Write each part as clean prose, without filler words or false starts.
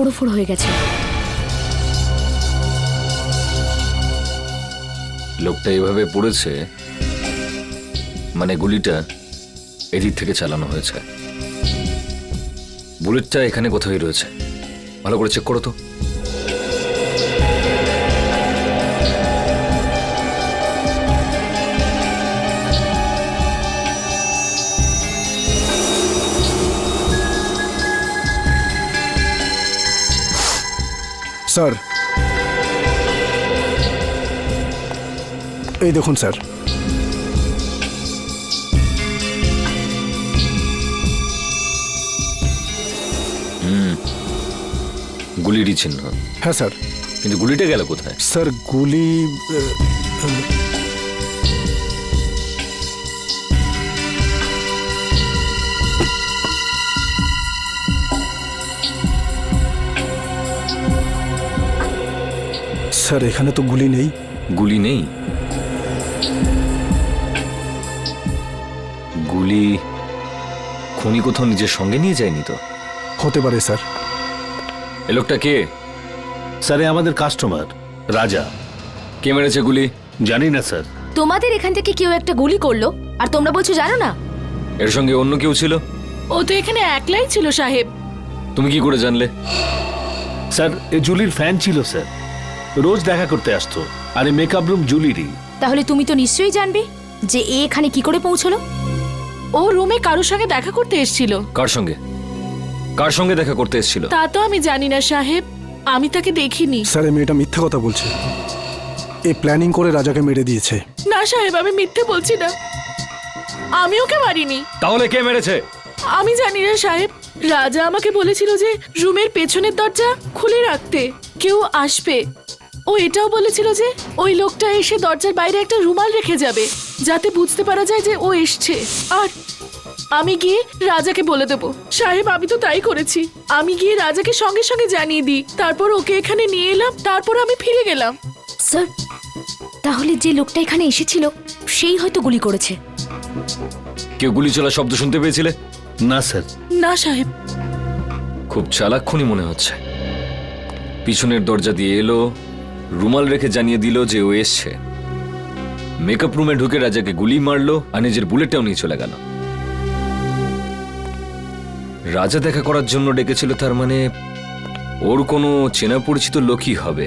পুরোফুর হয়ে গেছে। লোকটা এভাবে পড়েছে মানে গুলিটা এদিক থেকে চালানো হয়েছে। বুলেটটা এখানে কোথায় রয়েছে, ভালো করে চেক করো তো। স্যার, এই দেখুন স্যার। গুলিরই চিহ্ন। হ্যাঁ স্যার। কিন্তু গুলিটা গেল কোথায়? স্যার গুলি স্যার এখানে তো গুলি নেই। গুলি নেই? গুলি খুনি কোথাও নিজের সঙ্গে নিয়ে যায়নি তো? হতে পারে স্যার। এ লোকটা কে? স্যার আমাদের কাস্টমার রাজা। কে মেরেছে গুলি? জানি না স্যার। তোমাদের এখান থেকে কেউ একটা গুলি করলো আর তোমরা বলছো জানো না? এর সঙ্গে অন্য কেউ ছিল? ও তো এখানে একলাই ছিল সাহেব। তুমি কি করে জানলে? স্যার এ জুলির ফ্যান ছিল স্যার, রোজ দেখা করতে আসতো। আর এই মেকআপ রুম জুলিরই। তাহলে তুমি তো নিশ্চয়ই জানবে যে এ এখানে কি করে পৌঁছলো। ও রুমে কারোর সঙ্গে দেখা করতে এসেছিল। কার সঙ্গে? কার সঙ্গে দেখা করতে এসেছিল? তা তো আমি জানি না সাহেব, আমি তাকে দেখিনি। স্যার এই মেয়েটা মিথ্যা কথা বলছে। এ প্ল্যানিং করে রাজাকে মেরে দিয়েছে। না সাহেব, আমি মিথ্যে বলছি না, আমি ওকে মারিনি। তাহলে কে মেরেছে? আমি জানি না সাহেব, রাজা আমাকে বলেছিল যে রুমের পেছনের দরজা খুলে রাখতে, কেউ আসবে। ও এটাও বলেছিল যে ওই লোকটা এসে দরজার বাইরে একটা রুমাল রেখে যাবে যাতে বুঝতে পারা যায় যে ও এসছে। আর আমি গিয়ে রাজাকে বলে দেবো। সাহেব আমি তো তাই করেছি, আমি গিয়ে রাজাকে সঙ্গে সঙ্গে জানিয়ে দিই, তারপর ওকে এখানে নিয়ে এলাম, তারপর আমি ফিরে গেলাম। স্যার তাহলে যে লোকটা এখানে এসেছিল সেই হয়তো গুলি করেছে। কেউ গুলি চলার শব্দ শুনতে পেয়েছিলে? না স্যার। না সাহেব। খুব চালাক খুনি মনে হচ্ছে। পিছনের দরজা দিয়ে এলো, রুমাল রেখে জানিয়ে দিল যে ও এসছে, মেকআপ রুমে ঢুকে রাজাকে গুলি মারলো আর নিজের বুলেটটাও নিয়ে চলে গেল। রাজা দেখা করার জন্য ডেকেছিল, তার মানে ওর কোনো চেনা পরিচিত লোকই হবে।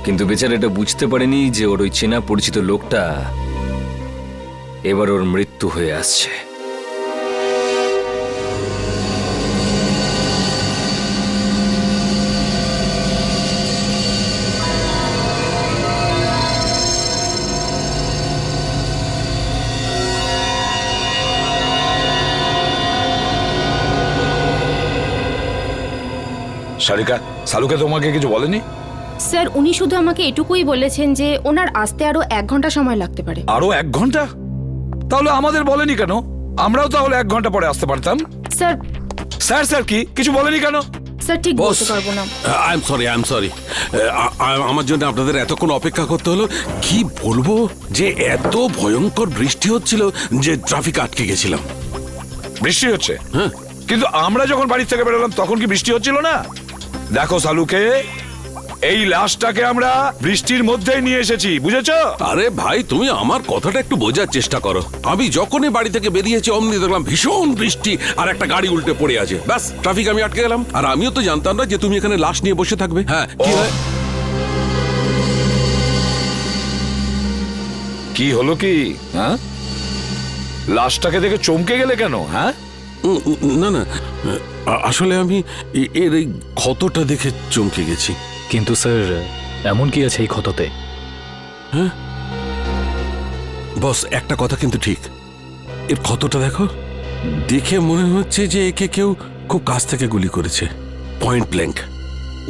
কিন্তু বেচারা এটা বুঝতে পারেনি যে ওর ওই চেনা পরিচিত লোকটা এবার ওর মৃত্যু হয়ে আসছে। সারিকা, সালুকে তোমাকে কিছু বলেনি? স্যার উনি শুধু আমাকে এটুকুই বলেছেন যে ওনার আসতে আরো 1 ঘন্টা সময় লাগতে পারে। আরো 1 ঘন্টা? তাহলে আমাদের বলেনি কেন? আমরাও তাহলে 1 ঘন্টা পরে আসতে পারতাম। স্যার স্যার স্যার কি কিছু বলেনি কেন? স্যার ঠিক বলতে পারবো না। I am sorry. আমার জন্য আপনাদের এতক্ষণ অপেক্ষা করতে হলো। কি বলবো যে এত ভয়ঙ্কর বৃষ্টি হচ্ছিল যে ট্রাফিক আটকে গেছিলাম। বৃষ্টি হচ্ছে? হ্যাঁ। কিন্তু আমরা যখন বাড়ি থেকে বেরোলাম তখন কি বৃষ্টি হচ্ছিল না? দেখো সালুকে, এই লাশটাকে আমরা বৃষ্টির মধ্যেই নিয়ে এসেছি, বুঝেছো? আরে ভাই তুমি আমার কথাটা একটু বোঝার চেষ্টা করো। আমি যখনই বাড়ি থেকে বেরিয়েছি অমনি দেখলাম ভীষণ বৃষ্টি আর একটা গাড়ি উল্টে পড়ে আছে। ব্যাস ট্রাফিক আমি আটকে গেলাম। আর আমিও তো জানতাম না যে তুমি এখানে লাশ নিয়ে বসে থাকবে। হ্যাঁ কি হয়? কি হলো কি? হ্যাঁ, লাশটাকে দেখে চমকে গেলে কেন? হ্যাঁ, না আসলে আমি এর এই ক্ষতটা দেখে চমকে গেছি। কিন্তু স্যার এমন কি আছে এই ক্ষততে? হ্যাঁ বস, একটা কথা কিন্তু ঠিক, এর ক্ষতটা দেখো, দেখে মনে হচ্ছে যে একে কেউ খুব কাছ থেকে গুলি করেছে, পয়েন্ট ব্ল্যাঙ্ক।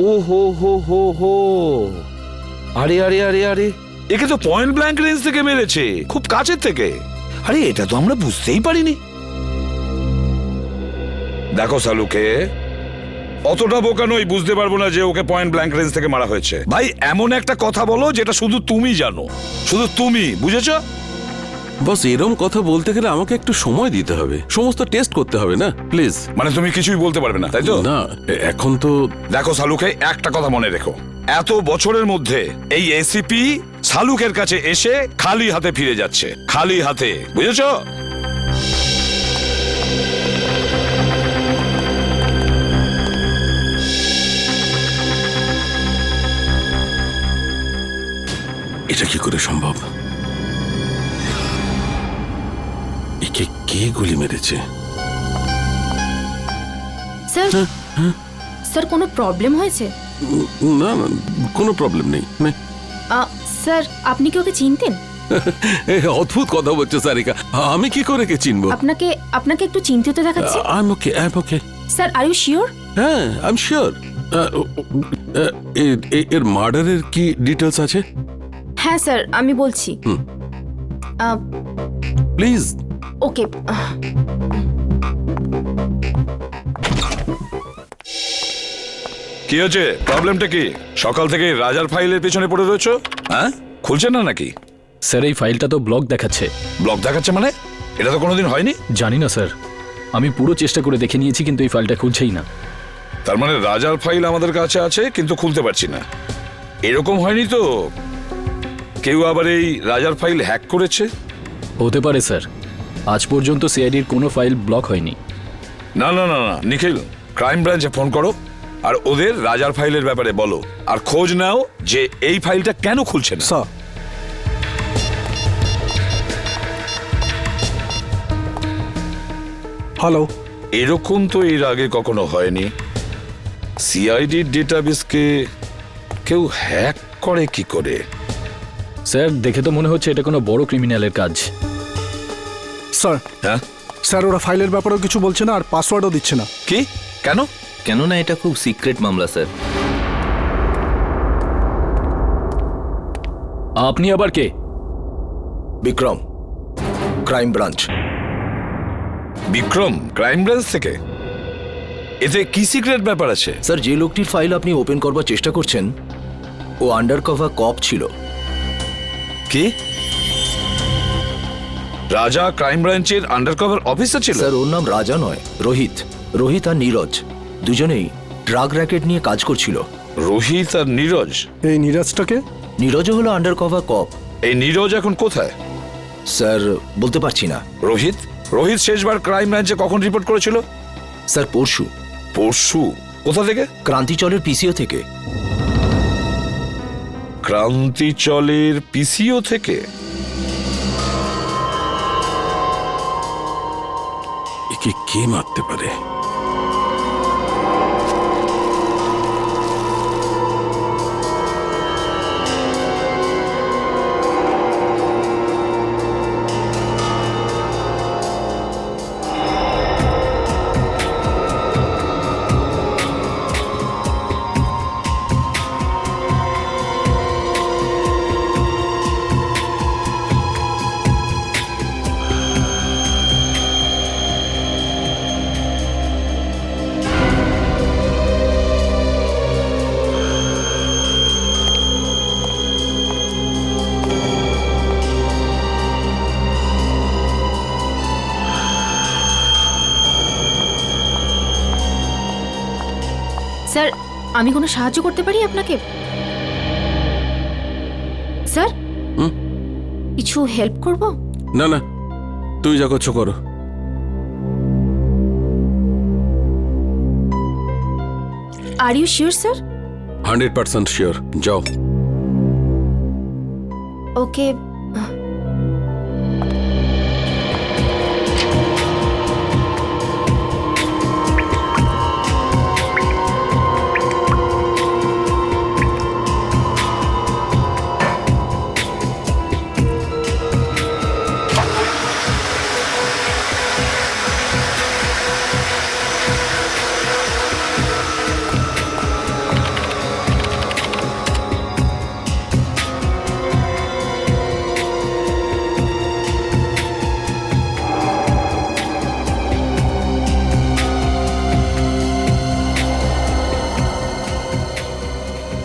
ও হো হো হো হো, আরে আরে আরে আরে, একে তো পয়েন্ট ব্ল্যাঙ্ক রেঞ্জ থেকে মেরেছে, খুব কাছের থেকে। আরে এটা তো আমরা বুঝতেই পারিনি। দেখো সালুকে, অতটা বোকা নই, বুঝতে পারবো না যে ওকে পয়েন্ট ব্ল্যাঙ্ক রেঞ্জ থেকে মারা হয়েছে। ভাই এমন একটা কথা বলো যেটা শুধু তুমি জানো, শুধু তুমি, বুঝেছো? বস এরম কথা বলতে গেলে আমাকে একটু সময় দিতে হবে, সমস্ত টেস্ট করতে হবে না প্লিজ। মানে তুমি কিছুই বলতে পারবে না, তাই তো? না এখন তো দেখো শালুকে, একটা কথা মনে রেখো, এত বছরের মধ্যে এই এসিপি শালুকের কাছে এসে খালি হাতে ফিরে যাচ্ছে, খালি হাতে, বুঝেছো? এটা কি করে সম্ভব? একে কে গুলি মেরেছে? স্যার স্যার কোনো প্রবলেম হয়েছে? না না, কোনো প্রবলেম নেই। স্যার আপনি কি ওকে চিনতেন? অদ্ভুত কথা বলছো সারিকা, আমি কি করে কে চিনবো? আপনাকে আপনাকে একটু চিন্তিত দেখাচ্ছে। I'm okay. Sir are you sure? হ্যাঁ, আই এম শিওর। এর মার্ডারের কি ডিটেলস আছে? হ্যাঁ স্যার আমি বলছি। প্লিজ। ওকে কি হয়েছে? প্রবলেমটা কি? সকাল থেকে রাজার ফাইলের পেছনে পড়ে রয়েছো? হ্যাঁ, খুলছে না নাকি? স্যার এই ফাইলটা তো ব্লক দেখাচ্ছে। ব্লক দেখাচ্ছে মানে? এটা তো কোনোদিন হয়নি। জানি না স্যার, আমি পুরো চেষ্টা করে দেখে নিয়েছি কিন্তু এই ফাইলটা খুলছেই না। তার মানে রাজার ফাইল আমাদের কাছে আছে কিন্তু খুলতে পারছি না, এরকম হয়নি তো? কেউ আবার এই রাজার ফাইল হ্যাক করেছে? হতে পারে স্যার, আজ পর্যন্ত সিআইডির কোনো ফাইল ব্লক হয়নি। না না না না, নিখিল, ক্রাইম ব্রাঞ্চে ফোন করো আর ওদের রাজার ফাইলের ব্যাপারে বলো, আর খোঁজ নাও যে এই ফাইলটা কেন খুলছে না। Sir, hello. এরকম তো এর আগে কখনো হয়নি। সিআইডির ডেটাবেসকে কেউ হ্যাক করে কি করে? স্যার দেখে তো মনে হচ্ছে এটা কোনো বড় ক্রিমিনালের কাজ। স্যার, হ্যাঁ স্যার ওরা ফাইলের ব্যাপারেও কিছু বলছে না আর পাসওয়ার্ডও দিচ্ছে না। কি? কেন? কেননা এটা খুব সিক্রেট মামলা স্যার। আপনি আবার কে? Vikram, crime branch. Vikram, crime branch থেকে? এতে কি সিক্রেট ব্যাপার আছে? স্যার, যে লোকটির ফাইল আপনি ওপেন করবার চেষ্টা করছেন ও আন্ডার কভার কপ ছিল। কি? রাজা ক্রাইম ব্রাঞ্চের আন্ডারকভার অফিসার ছিল? স্যার ওর নাম রাজা নয়, রোহিত। রোহিত আর নীরজ দুজনেই ড্রাগ র্যাকেট নিয়ে কাজ করছিল। রোহিত আর নীরজ? এই নীরজটাকে? নীরজও হলো আন্ডার কভার কপ। এই নীরজ এখন কোথায়? স্যার বলতে পারছি না। রোহিত? রোহিত শেষবার ক্রাইম ব্রাঞ্চে কখন রিপোর্ট করেছিল? স্যার পরশু। পরশু? কোথা থেকে? ক্রান্তিচলের পিসিও থেকে। ক্রান্তিচলের পিসিও থেকে? একে কে মারতে পারে? স্যার আমি কোনো সাহায্য করতে পারি আপনাকে? স্যার কিছু হেল্প করব? না না, তুমি যা করছো করো। Are you sure sir? 100% sure. যাও। ওকে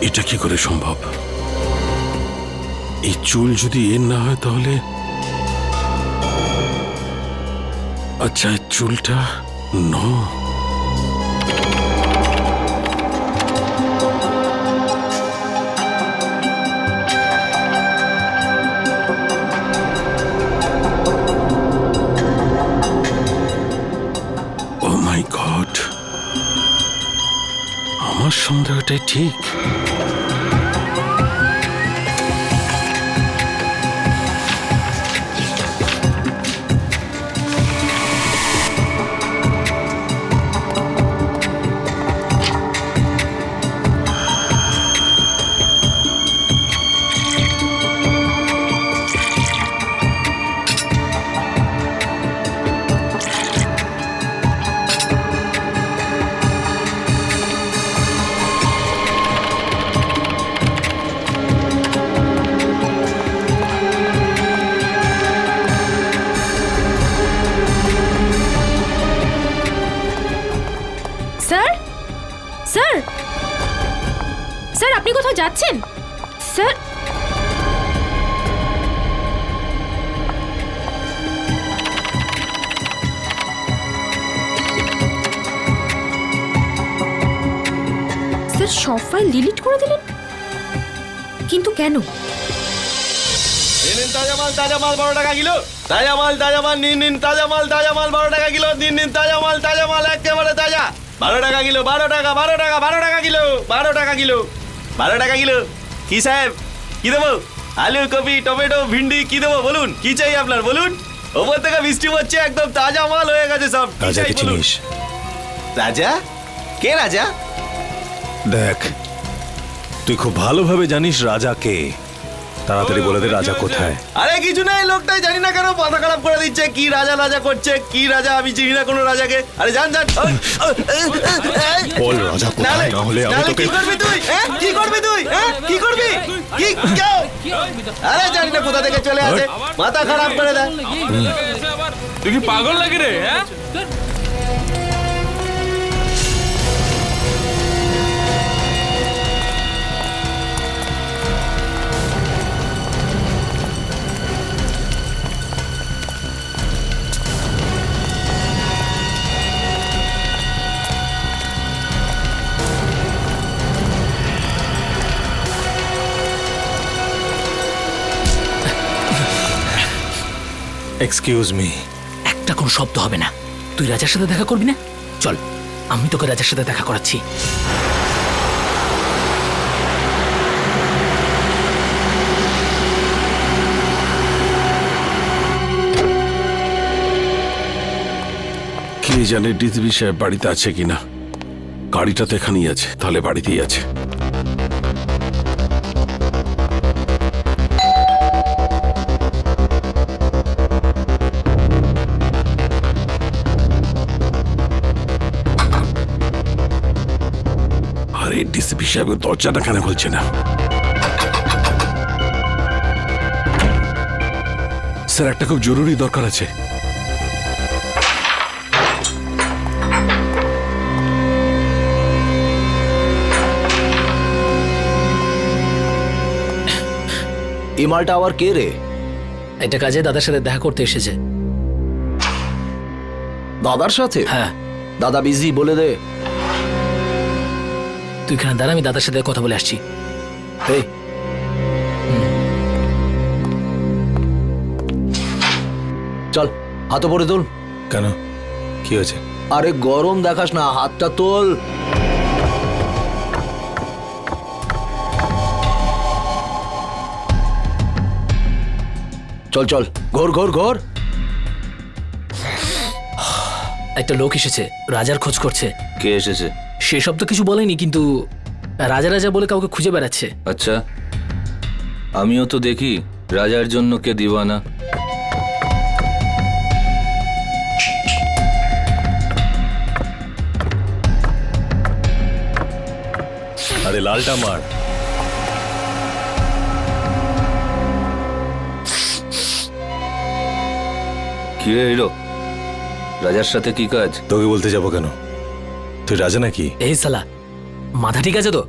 এটা কি করে সম্ভব? এই চুল যদি এর না হয় তাহলে আচ্ছা চুলটা নো ও মাই গড, আমার সন্দেহটাই ঠিক। স্যার স্যার স্যার আপনি কোথাও যাচ্ছেন স্যার? স্যার সব ফাইল ডিলিট করে দিলেন, কিন্তু কেন? তাজা মাল 12 টাকা কিলো। তাজা মাল নিন তাজা মাল 12 টাকা কিলো। নিন তাজা মাল একেবারে তাজা। 12 টাকা কিলো, 12 টাকা কিলো, 12 টাকা কিলো, 12 টাকা কিলো। কি সাহেব কি দেবো? আলু, কপি, টমেটো, ভিন্ডি কি দেবো বলুন? কি চাই আপনার বলুন? ওপর থেকে বৃষ্টি হচ্ছে, একদম তাজা মাল হয়ে গেছে সব। কি রাজা চাই কি বলুন? চিনিস? রাজা? কে রাজা? দেখ, তুই খুব ভালোভাবে জানিস রাজা কে। তাড়াতাড়ি বলে দে রাজা কোথায়। আরে কিছু না, এই লোকটাই জানি না কেন মাথা খারাপ করে দিচ্ছে। কি রাজা করছে, কি রাজা? আমি চিনি না কোনো রাজাকে। আরে জান বল রাজা কোথায়, না হলে আমি তোকে। কি করবি তুই? কি করবি তুই? কি করবি? কি কেউ? আরে জানি না কোথা থেকে চলে আসে, মাথা খারাপ করে দেয়। তুই কি পাগল লাগে রে? হ্যাঁ এক্সকিউজ মি। একটা কোনো শব্দ হবে না। তুই রাজার সাথে দেখা করবি না? চল, আমি তোকে রাজার সাথে দেখা করাচ্ছি। কে জানে ডিসিপি সাহেব বাড়িতে আছে কিনা। গাড়িটা তো এখানেই আছে, তাহলে বাড়িতেই আছে। আরে ডিসিপি সাহেব দরজাটা কেন খুলছে না? স্যার একটা খুব জরুরি দরকার আছে। এই মালটা আবার কে রে? এটা কাজে দাদার সাথে দেখা করতে এসেছে। দাদার সাথে? হ্যাঁ। দাদা বিজি, বলে দে। তুই এখানে দাঁড়া, আমি দাদার সাথে কথা বলে আসছি। এই চল, হাত পরে তোল। কেন, কি হয়েছে? আরে গরম দেখাস না, হাতটা তোল। চল চল, ঘোর ঘোর ঘোর। একটা লোক এসেছে, রাজার খোঁজ করছে। কে এসেছে? সেসব তো কিছু বলেনি, কিন্তু রাজা রাজা বলে কাউকে খুঁজে বেড়াচ্ছে। আচ্ছা, আমিও তো দেখি রাজার জন্য কে দিওয়ানা। আরে লালটা মার। কি রে হিরো, রাজার সাথে কি কাজ? তোকে বলতে যাবো কেন? তুই রাজা নাকি? এই সালা, মাথা ঠিক আছে তো?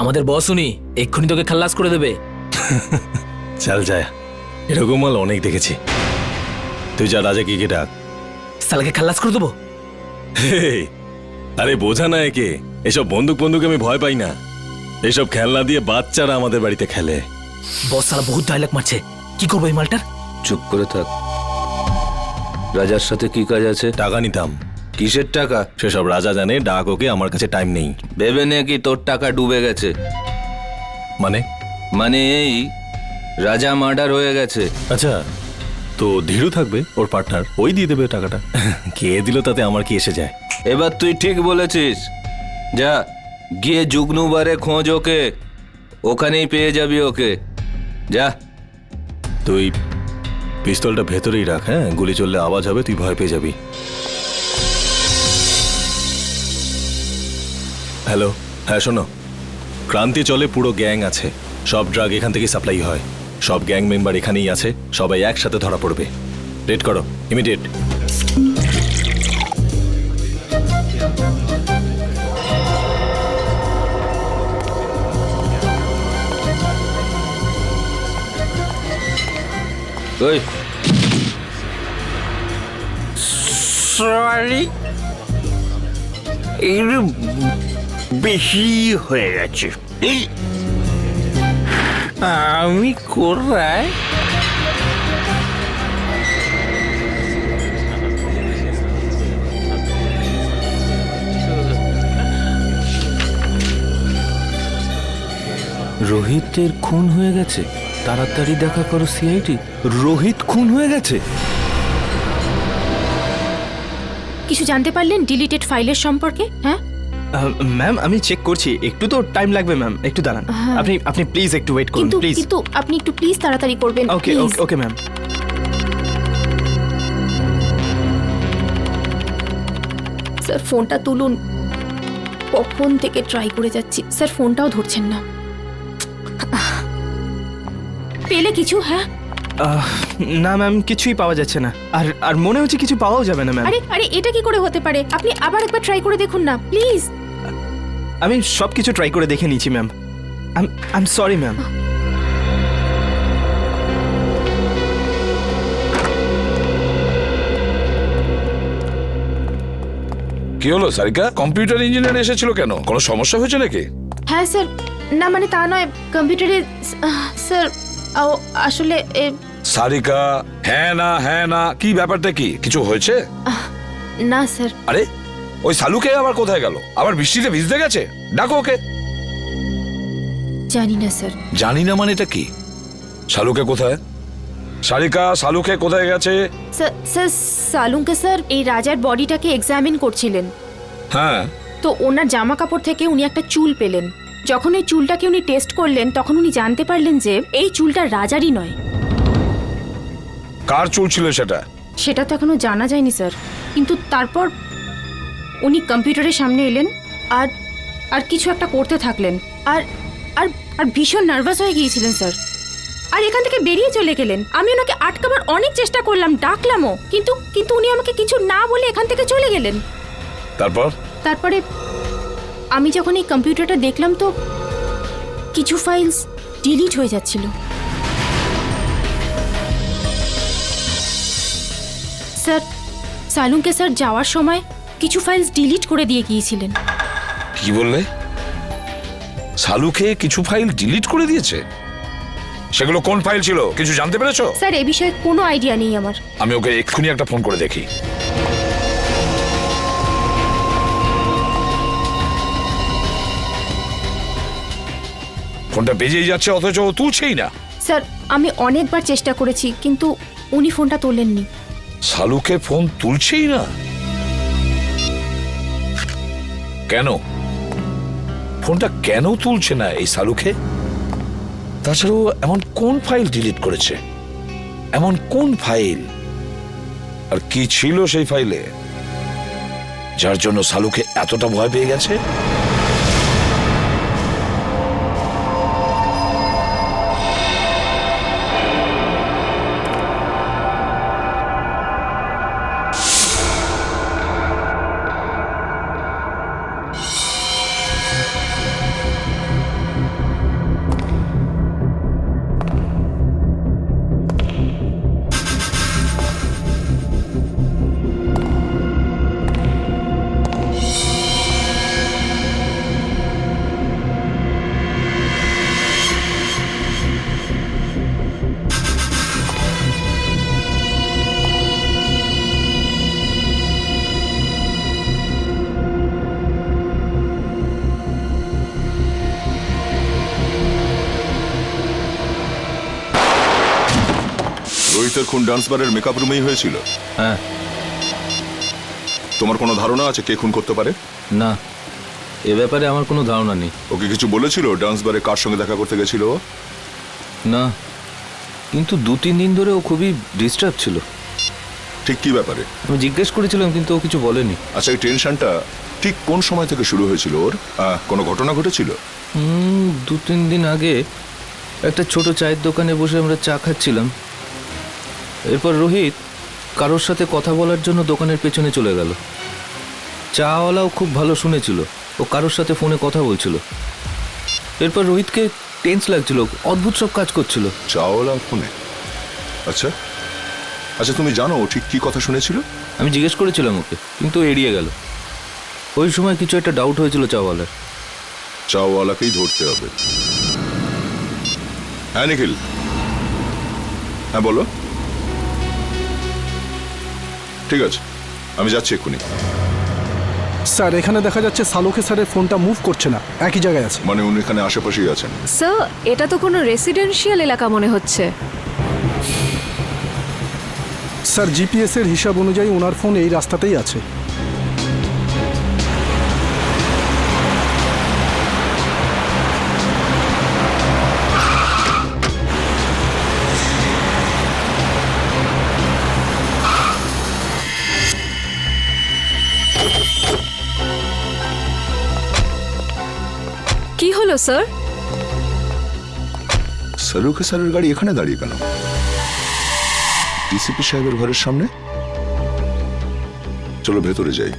আমাদের বস উনি, এক্ষুনি তোকে খাল্লাস করে দেবে। চল যায়, এরকম মাল অনেক দেখেছি। তুই যা রাজা কি ডাক। সালাকে খালাস করে দেবো। হেই, আরে বোঝা না একে, এসব বন্দুক আমি ভয় পাই না। এসব খেলনা দিয়ে বাচ্চারা আমাদের বাড়িতে খেলে। বস সালা বহুত ডায়লগ মারছে, কি করবো এই মালটার? চুপ করে থাক। রাজার সাথে কি কাজ আছে? টাকা নিতাম। কিসের টাকা? সেসব রাজা জানে, ডাক ওকে, আমার কাছে টাইম নেই। ভেবে নে কি তোর টাকা ডুবে গেছে? মানে? মানে এই রাজা মার্ডার হয়ে গেছে। আচ্ছা, তো ধীরু থাকবে, ওর পার্টনার, ওই দিয়ে দেবে টাকাটা। কে দিল তাতে আমার কি এসে যায়? এবার তুই ঠিক বলেছিস। যা গিয়ে জুগনুবারে খোঁজ ওকে, ওখানেই পেয়ে যাবি ওকে। যা। তুই পিস্তলটা ভেতরেই রাখ, হ্যাঁ? গুলি চললে আওয়াজ হবে, তুই ভয় পেয়ে যাবি। হ্যালো, হ্যাঁ শোনো, ক্রান্তি চলে পুরো গ্যাং আছে, সব ড্রাগ এখান থেকে সাপ্লাই হয়, সব গ্যাং মেম্বার এখানেই আছে, সবাই একসাথে ধরা পড়বে। রেড করো, ইমিডিয়েট। ওই সরি, একটু বেশি হয়ে গেছে। আমি কোথায়? রোহিতের খুন হয়ে গেছে। তাড়াতাড়ি দেখা করো সিআইডি। রোহিত খুন হয়ে গেছে। কিছু জানতে পারলেন ডিলিটেড ফাইলের সম্পর্কে? হ্যাঁ ম্যাম আমি চেক করছি, একটু তো টাইম লাগবে ম্যাম, একটু দাঁড়ান। আপনি প্লিজ একটু ওয়েট করুন কিন্তু প্লিজ। কিন্তু আপনি একটু প্লিজ তাড়াতাড়ি করবেন। ওকে please। Okay ma'am. স্যার ফোনটা তুলুন, কখন থেকে ট্রাই করে যাচ্ছি, স্যার ফোনটাও ধরছেন না। পেলে কিছু? হ্যাঁ না ম্যাম, কিছুই পাওয়া যাচ্ছে না, আর আর মনে হচ্ছে কিছু পাওয়াও যাবে না ম্যাম। আরে আরে এটা কি করে হতে পারে? আপনি আবার একবার ট্রাই করে দেখুন না প্লিজ। আমি সব কিছু ট্রাই করে দেখে নিয়েছি ma'am. I am sorry ma'am. কি হলো সারিকা? কম্পিউটার ইঞ্জিনিয়ার এসেছিল কেন? কোনো সমস্যা হয়েছে নাকি? হ্যাঁ স্যার, না মানে তা নয়, কম্পিউটারে স্যার আসলে সারিকা, হ্যাঁ না কি ব্যাপারটা কি? কিছু হয়েছে? না স্যার। আরে ওই সালুকে আবার কোথায় গেল? আবার বৃষ্টিতে ভিজতে গেছে? ডাকো ওকে। জানি না স্যার। জানি না মানে এটা কি? সালুকে কোথায়? সারিকা, সালুকে কোথায় গেছে? স্যার সালুকে স্যার এই রাজার বডিটাকে এক্সামিন করছিলেন, হ্যাঁ তো ওনার জামা কাপড় থেকে উনি একটা চুল পেলেন। যখন এই চুলটাকে উনি টেস্ট করলেন তখন উনি জানতে পারলেন যে এই চুলটা রাজারই নয়। কার চুল ছিল সেটা? সেটা তো এখনো জানা যায়নি স্যার, কিন্তু তারপর উনি কম্পিউটারের সামনে এলেন আর আর কিছু একটা করতে থাকলেন, আর আর আর ভীষণ নার্ভাস হয়ে গিয়েছিলেন স্যার, আর এখান থেকে বেরিয়ে চলে গেলেন। আমি ওনাকে আটকাবার অনেক চেষ্টা করলাম, ডাকলামও, কিন্তু কিন্তু উনি আমাকে কিছু না বলে এখান থেকে চলে গেলেন। তারপরে আমি যখন এই কম্পিউটারটা দেখলাম তো কিছু ফাইলস ডিলিট হয়ে যাচ্ছিল। স্যার সালুকে স্যার যাওয়ার সময় কিছু ফাইলস ডিলিট করে দিয়ে গিয়েছিলেন। কি বললে? সালুকে কিছু ফাইল ডিলিট করে দিয়েছে? সেগুলো কোন ফাইল ছিল কিছু জানতে পেরেছো? স্যার এই বিষয়ে কোনো আইডিয়া নেই আমার। আমি ওকে এক্ষুনি একটা ফোন করে দেখি। ফোনটা বেজেই যাচ্ছে অথচ ও তুলছেই না। স্যার আমি অনেকবার চেষ্টা করেছি কিন্তু উনি ফোনটা তোলেননি। সালুকে ফোন তুলছেই না কেন? ফোনটা কেন তুলছে না এই সালুকে? তাছাড়াও এমন কোন ফাইল ডিলিট করেছে? এমন কোন ফাইল? আর কি ছিল সেই ফাইলে যার জন্য সালুকে এতটা ভয় পেয়ে গেছে? রোহিতের খুন ডান্স বারের মেকআপ রুমেই হয়েছিল? হ্যাঁ। তোমার কোনো ধারণা আছে কে খুন করতে পারে? না, এ ব্যাপারে আমার কোনো ধারণা নেই। ওকে কিছু বলেছিল ডান্স বারে কার সঙ্গে দেখা করতে গেছিল ও? না, কিন্তু 2-3 দিন ধরে ও খুবই ডিস্টার্ব ছিল। ঠিক কি ব্যাপারে? আমি জিজ্ঞেস করেছিলাম কিন্তু ও কিছু বলেনি। আচ্ছা, এই টেনশনটা ঠিক কোন সময় থেকে শুরু হয়েছিল ওর? কোনো ঘটনা ঘটেছিল? 2-3 দিন আগে একটা ছোট চায়ের দোকানে বসে আমরা চা খাচ্ছিলাম। এরপর রোহিত কারোর সাথে কথা বলার জন্য দোকানের পেছনে চলে গেল। চাওয়ালাও খুব ভালো শুনেছিল, ও কারোর সাথে ফোনে কথা বলছিল। এরপর রোহিতকে টেন্স লাগছিল, অদ্ভুত সব কাজ করছিল। চাওয়ালা ফোনে? আচ্ছা আচ্ছা, তুমি জানো ও ঠিক কি কথা শুনেছিল? আমি জিজ্ঞেস করেছিলাম ওকে, কিন্তু ও এড়িয়ে গেল। ওই সময় কিছু একটা ডাউট হয়েছিল চাওয়ালার। চাওয়ালাকেই ধরতে হবে। হ্যাঁ নিখিল, হ্যাঁ বলো। ঠিক আছে, আমি যাচ্ছি এক্ষুনি। স্যার, এখানে দেখা যাচ্ছে সালুখে স্যারের ফোনটা মুভ করছে না, একই জায়গায় আছে। মানে উনি এখানে আশেপাশেই আছেন? স্যার, এটা তো কোনো রেসিডেন্সিয়াল এলাকা মনে হচ্ছে। স্যার, জিপিএস এর হিসাব অনুযায়ী ওনার ফোন এই রাস্তাতেই আছে। কি হলো স্যার? সালুখে স্যারের গাড়ি এখানে দাঁড়িয়ে কেন? ডিসিপি সাহেবের ঘরের সামনে? চলো ভেতরে যাই।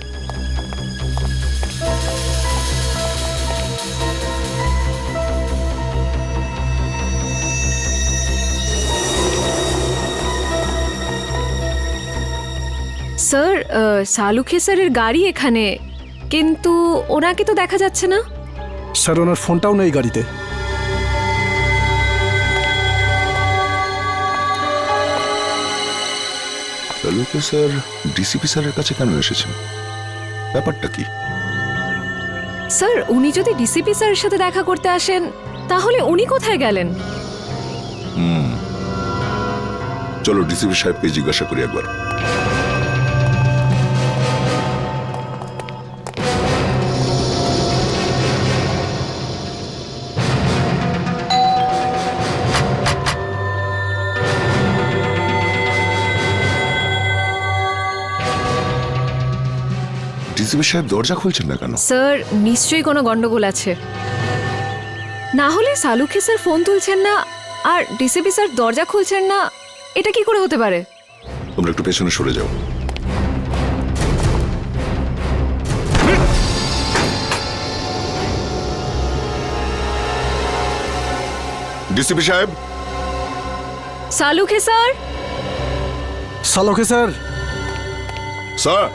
স্যার, সালুখে স্যারের গাড়ি এখানে, কিন্তু ওনাকে তো দেখা যাচ্ছে না। স্যার, ওনার ফোনটাও নেই গাড়িতে। সালুখে স্যার ডিসিপি স্যারের কাছে কেন এসেছেন? ব্যাপারটা কি? স্যার, উনি যদি ডিসিপি স্যারের সাথে দেখা করতে আসেন, তাহলে উনি কোথায় গেলেন? চলো ডিসিপি সাহেবকে জিজ্ঞাসা করি একবার। ডিসিপি সাহেব দরজা খুলছেন না কেন? স্যার, নিশ্চয়ই কোনো গন্ডগোল আছে। না হলে সালুখে স্যার ফোন তুলছেন না আর ডিসিপি স্যার দরজা খুলছেন না, এটা কি করে হতে পারে? তোমরা একটু পেছনে সরে যাও। ডিসিপি সাহেব। Salunkhe sir. Salukhe sir. Sir,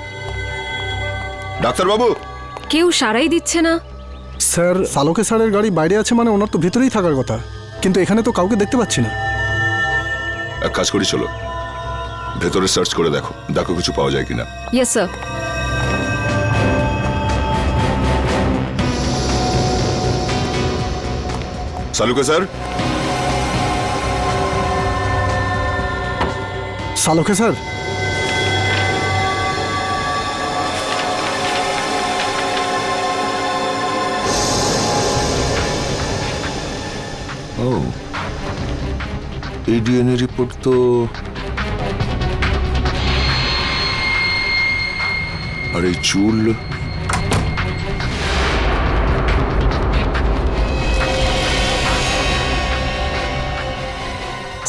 ডাক্তারবাবু। কেউ সারাই দিচ্ছে না। স্যার, সালুখে স্যারের গাড়ি বাইরে আছে, মানে ওনার তো ভেতরেই থাকার কথা, কিন্তু এখানে তো কাউকে দেখতে পাচ্ছি না। এক কাজ করি, চলো ভেতরে সার্চ করে দেখো, দেখো কিছু পাওয়া যায় কিনা। Yes sir. Salukhe sir. Salukhe sir. ও, এই ডিএনএ রিপোর্ট তো আর এই চুল।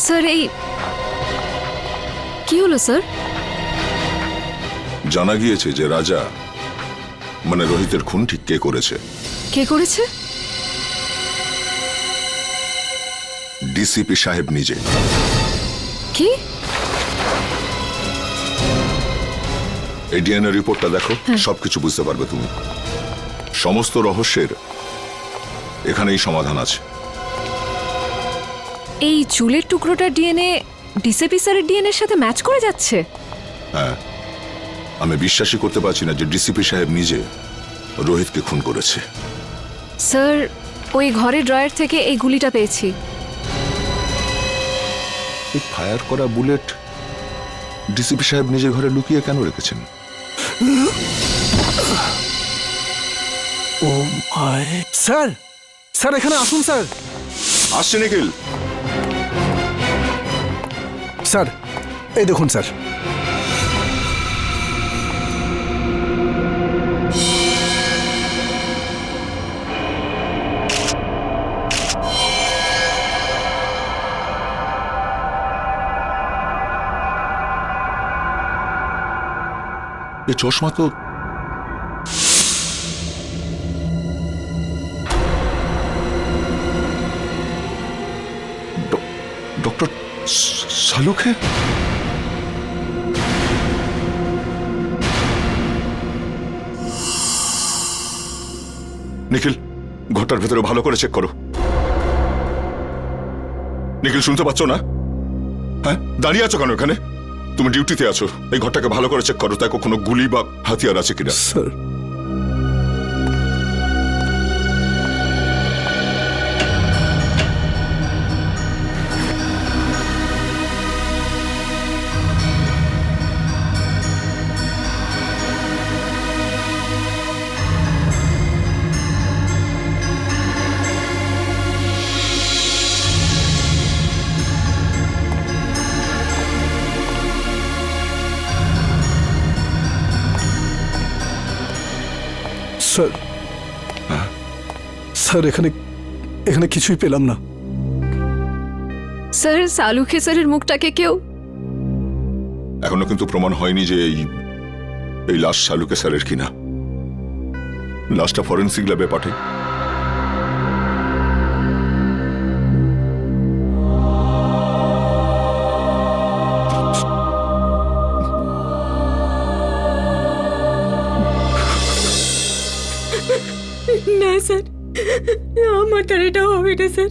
স্যার, এই কি হলো স্যার? জানা গিয়েছে যে রাজা মানে রোহিতের খুন ঠিক কে করেছে। কে করেছে? ডিসিপি সাহেব নিজে। কি? এই ডিএনএ রিপোর্টটা দেখো, সবকিছু বুঝতে পারবে তুমি। সমস্ত রহস্যের এখানেই সমাধান আছে। এই চুলের টুকরোটার ডিএনএ ডিসিপি স্যারের ডিএনএর সাথে ম্যাচ করে যাচ্ছে? হ্যাঁ, আমি বিশ্বাসই করতে পারছি না যে ডিসিপি সাহেব নিজে রোহিতকে খুন করেছে। স্যার, ওই ঘরের ড্রয়ার থেকে এই গুলিটা পেয়েছি। এই ফায়ার করা বুলেট ডিসিপি সাহেব নিজের ঘরে লুকিয়ে কেন রেখেছেন? ও মাই স্যার, স্যার এখানে আসুন স্যার। আসছে নিখিল। স্যার এই দেখুন স্যার। এই চশমা তো ডক্টর শালুকে। নিখিল, ঘরটার ভেতরে ভালো করে চেক করো। নিখিল, শুনতে পাচ্ছ না? হ্যাঁ, দাঁড়িয়ে আছো কেন এখানে? তুমি ডিউটিতে আছো, এই ঘরটাকে ভালো করে চেক করো, তাই কোনো গুলি বা হাতিয়ার আছে কিনা। স্যার স্যার, স্যার এখানে এখানে কিছুই পেলাম না। স্যার সালুখে স্যারের মুখটাকে কেউ এখনো কিন্তু প্রমাণ হয়নি যে এই লাশ শালুকে স্যারের কিনা। লাশটা ফরেন্সিক ল্যাবে পাঠাই। না স্যার, আমার দ্বারা এটা হবে না স্যার,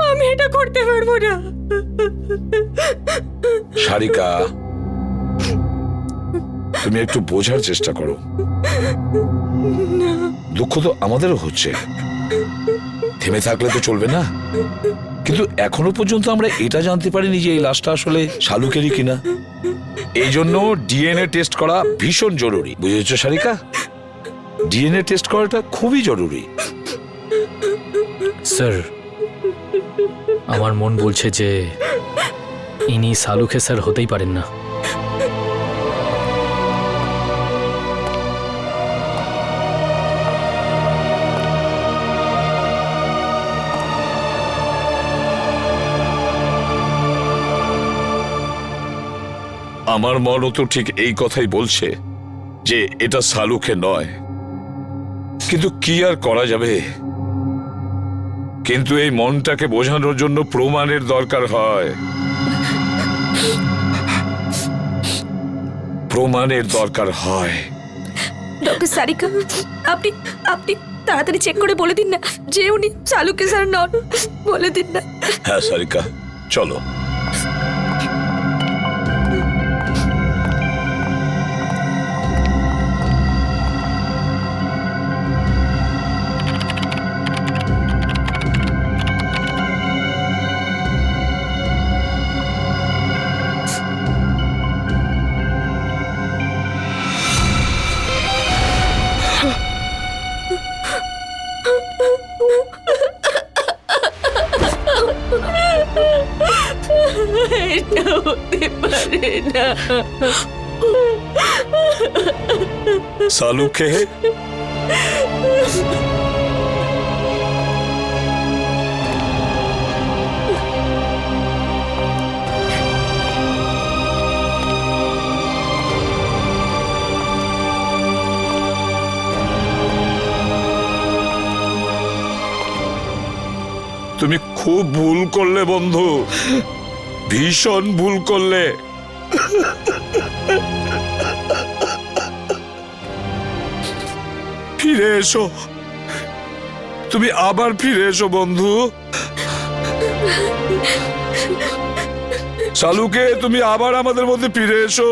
আমি এটা করতে পারবো না। সারিকা, তুমি একটু বোঝার চেষ্টা করো। দুঃখ তো আমাদেরও হচ্ছে, থেমে থাকলে তো চলবে না। কিন্তু এখনো পর্যন্ত আমরা এটা জানতে পারিনি যে এই লাশটা আসলে শালুকেরই কিনা। এই জন্য ডিএনএ টেস্ট করা ভীষণ জরুরি, বুঝেছ সারিকা? ডিএনএ টেস্ট করাটা খুবই জরুরি। স্যার, আমার মন বলছে যে ইনি সালুখে স্যার হতেই পারেন না। আমার মনও তো ঠিক এই কথাই বলছে যে এটা শালুকে নয়, কিন্তু কি আর করা যাবে। কিন্তু এই মনটাকে বোঝানোর জন্য প্রমাণের দরকার হয়, প্রমাণের দরকার হয়। ডক্টর সারিকা, আপনি আপনি তাড়াতাড়ি চেক করে বলে দিন না যে উনি সালুকে স্যার নন, বলে দিন না। হ্যাঁ সারিকা, চলো। এটা হতে পারে না। শালুকে তুমি খুব ভুল করলে বন্ধু, ভীষণ ভুল করলে। ফিরে এসো, তুমি আবার ফিরে এসো বন্ধু। শালুকে, তুমি আবার আমাদের মধ্যে ফিরে এসো।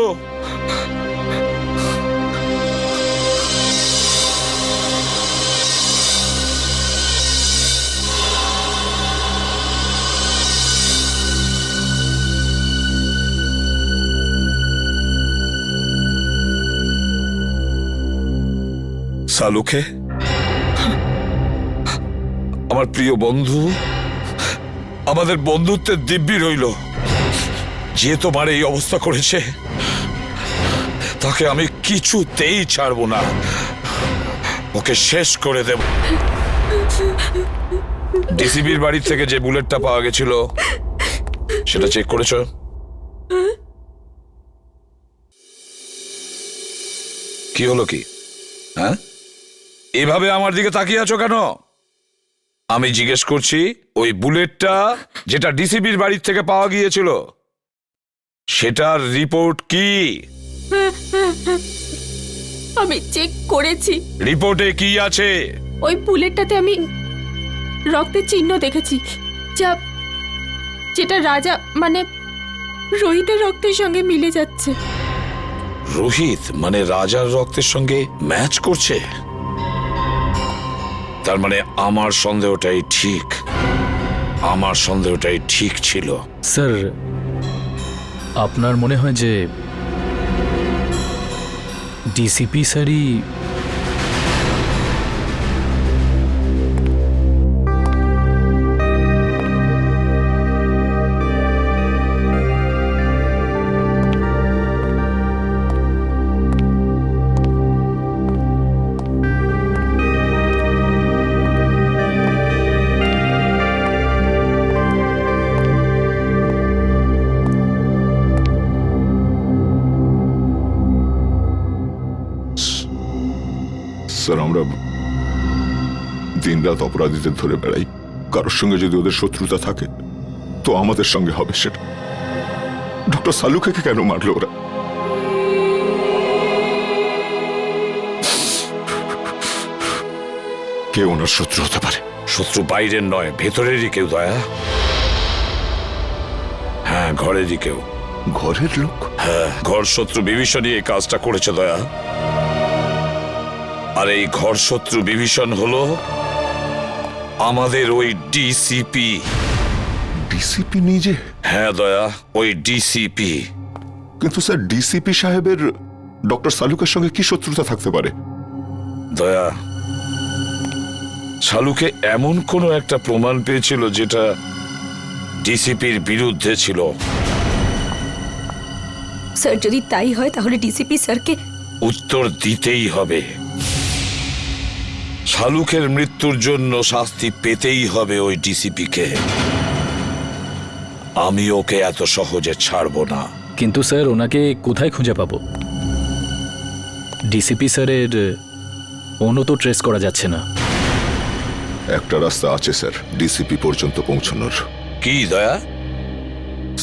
সালুখে, আমার প্রিয় বন্ধু, আমাদের বন্ধুত্বের দিব্যি রইল। যে তোমার এই অবস্থা করেছে তাকে আমি কিছুতেই ছাড়বো না, ওকে শেষ করে দেব। ডিসিবির বাড়ি থেকে যে বুলেটটা পাওয়া গেছিল সেটা চেক করেছো? কি হলো কি? হ্যাঁ, এভাবে আমার দিকে তাকিয়ে আছো কেন? আমি জিজ্ঞেস করছি, ওই বুলেটটা যেটা ডিসিবির বাড়ি থেকে পাওয়া গিয়েছিল সেটার রিপোর্ট কি? আমি চেক করেছি, রিপোর্টে কি আছে? ওই বুলেটটাতে আমি রক্তের চিহ্ন দেখেছি, যেটা রাজা মানে রোহিতের রক্তের সঙ্গে মিলে যাচ্ছে। রোহিত মানে রাজার রক্তের সঙ্গে ম্যাচ করছে? তার মানে আমার সন্দেহটাই ঠিক, আমার সন্দেহটাই ঠিক ছিল। স্যার, আপনার মনে হয় যে ডিসিপি স্যারই স্যার, আমরা দিনরাত অপরাধীদের ধরে বেড়াই। কারোর সঙ্গে যদি ওদের শত্রুতা থাকে তো আমাদের সঙ্গে হবে সেটা। ডক্টর সালুখেকে কেন মারলো ওরা? কে ওনার শত্রু হতে পারে? শত্রু বাইরের নয়, ভেতরেরই কেউ দয়া। হ্যাঁ, ঘরেরই কেউ। ঘরের লোক? হ্যাঁ, ঘর শত্রু বিভীষণই এই কাজটা করেছে দয়া। আর এই ঘর শত্রু বিভীষণ হলো আমাদের ওই ডিসিপি। ডিসিপি নিজে? হ্যাঁ দয়া, ওই ডিসিপি। কিন্তু স্যার, ডিসিপি সাহেবের ডক্টর সালুকের সঙ্গে কি শত্রুতা থাকতে পারে? দয়া, সালুকে এমন কোনো একটা প্রমাণ পেয়েছিল যেটা ডিসিপির বিরুদ্ধে ছিল। স্যার, যদি তাই হয় তাহলে ডিসিপি স্যারকে উত্তর দিতেই হবে। শালুকের মৃত্যুর জন্য শাস্তি পেতেই হবে ওই ডিসিপিকে। আমি ওকে এত সহজে ছাড়বো না। কিন্তু স্যার, ওনাকে কোথায় খুঁজে পাবো? ডিসিপি স্যারের ফোনও তো ট্রেস করা যাচ্ছে না। একটা রাস্তা আছে স্যার ডিসিপি পর্যন্ত পৌঁছানোর। কি দয়া?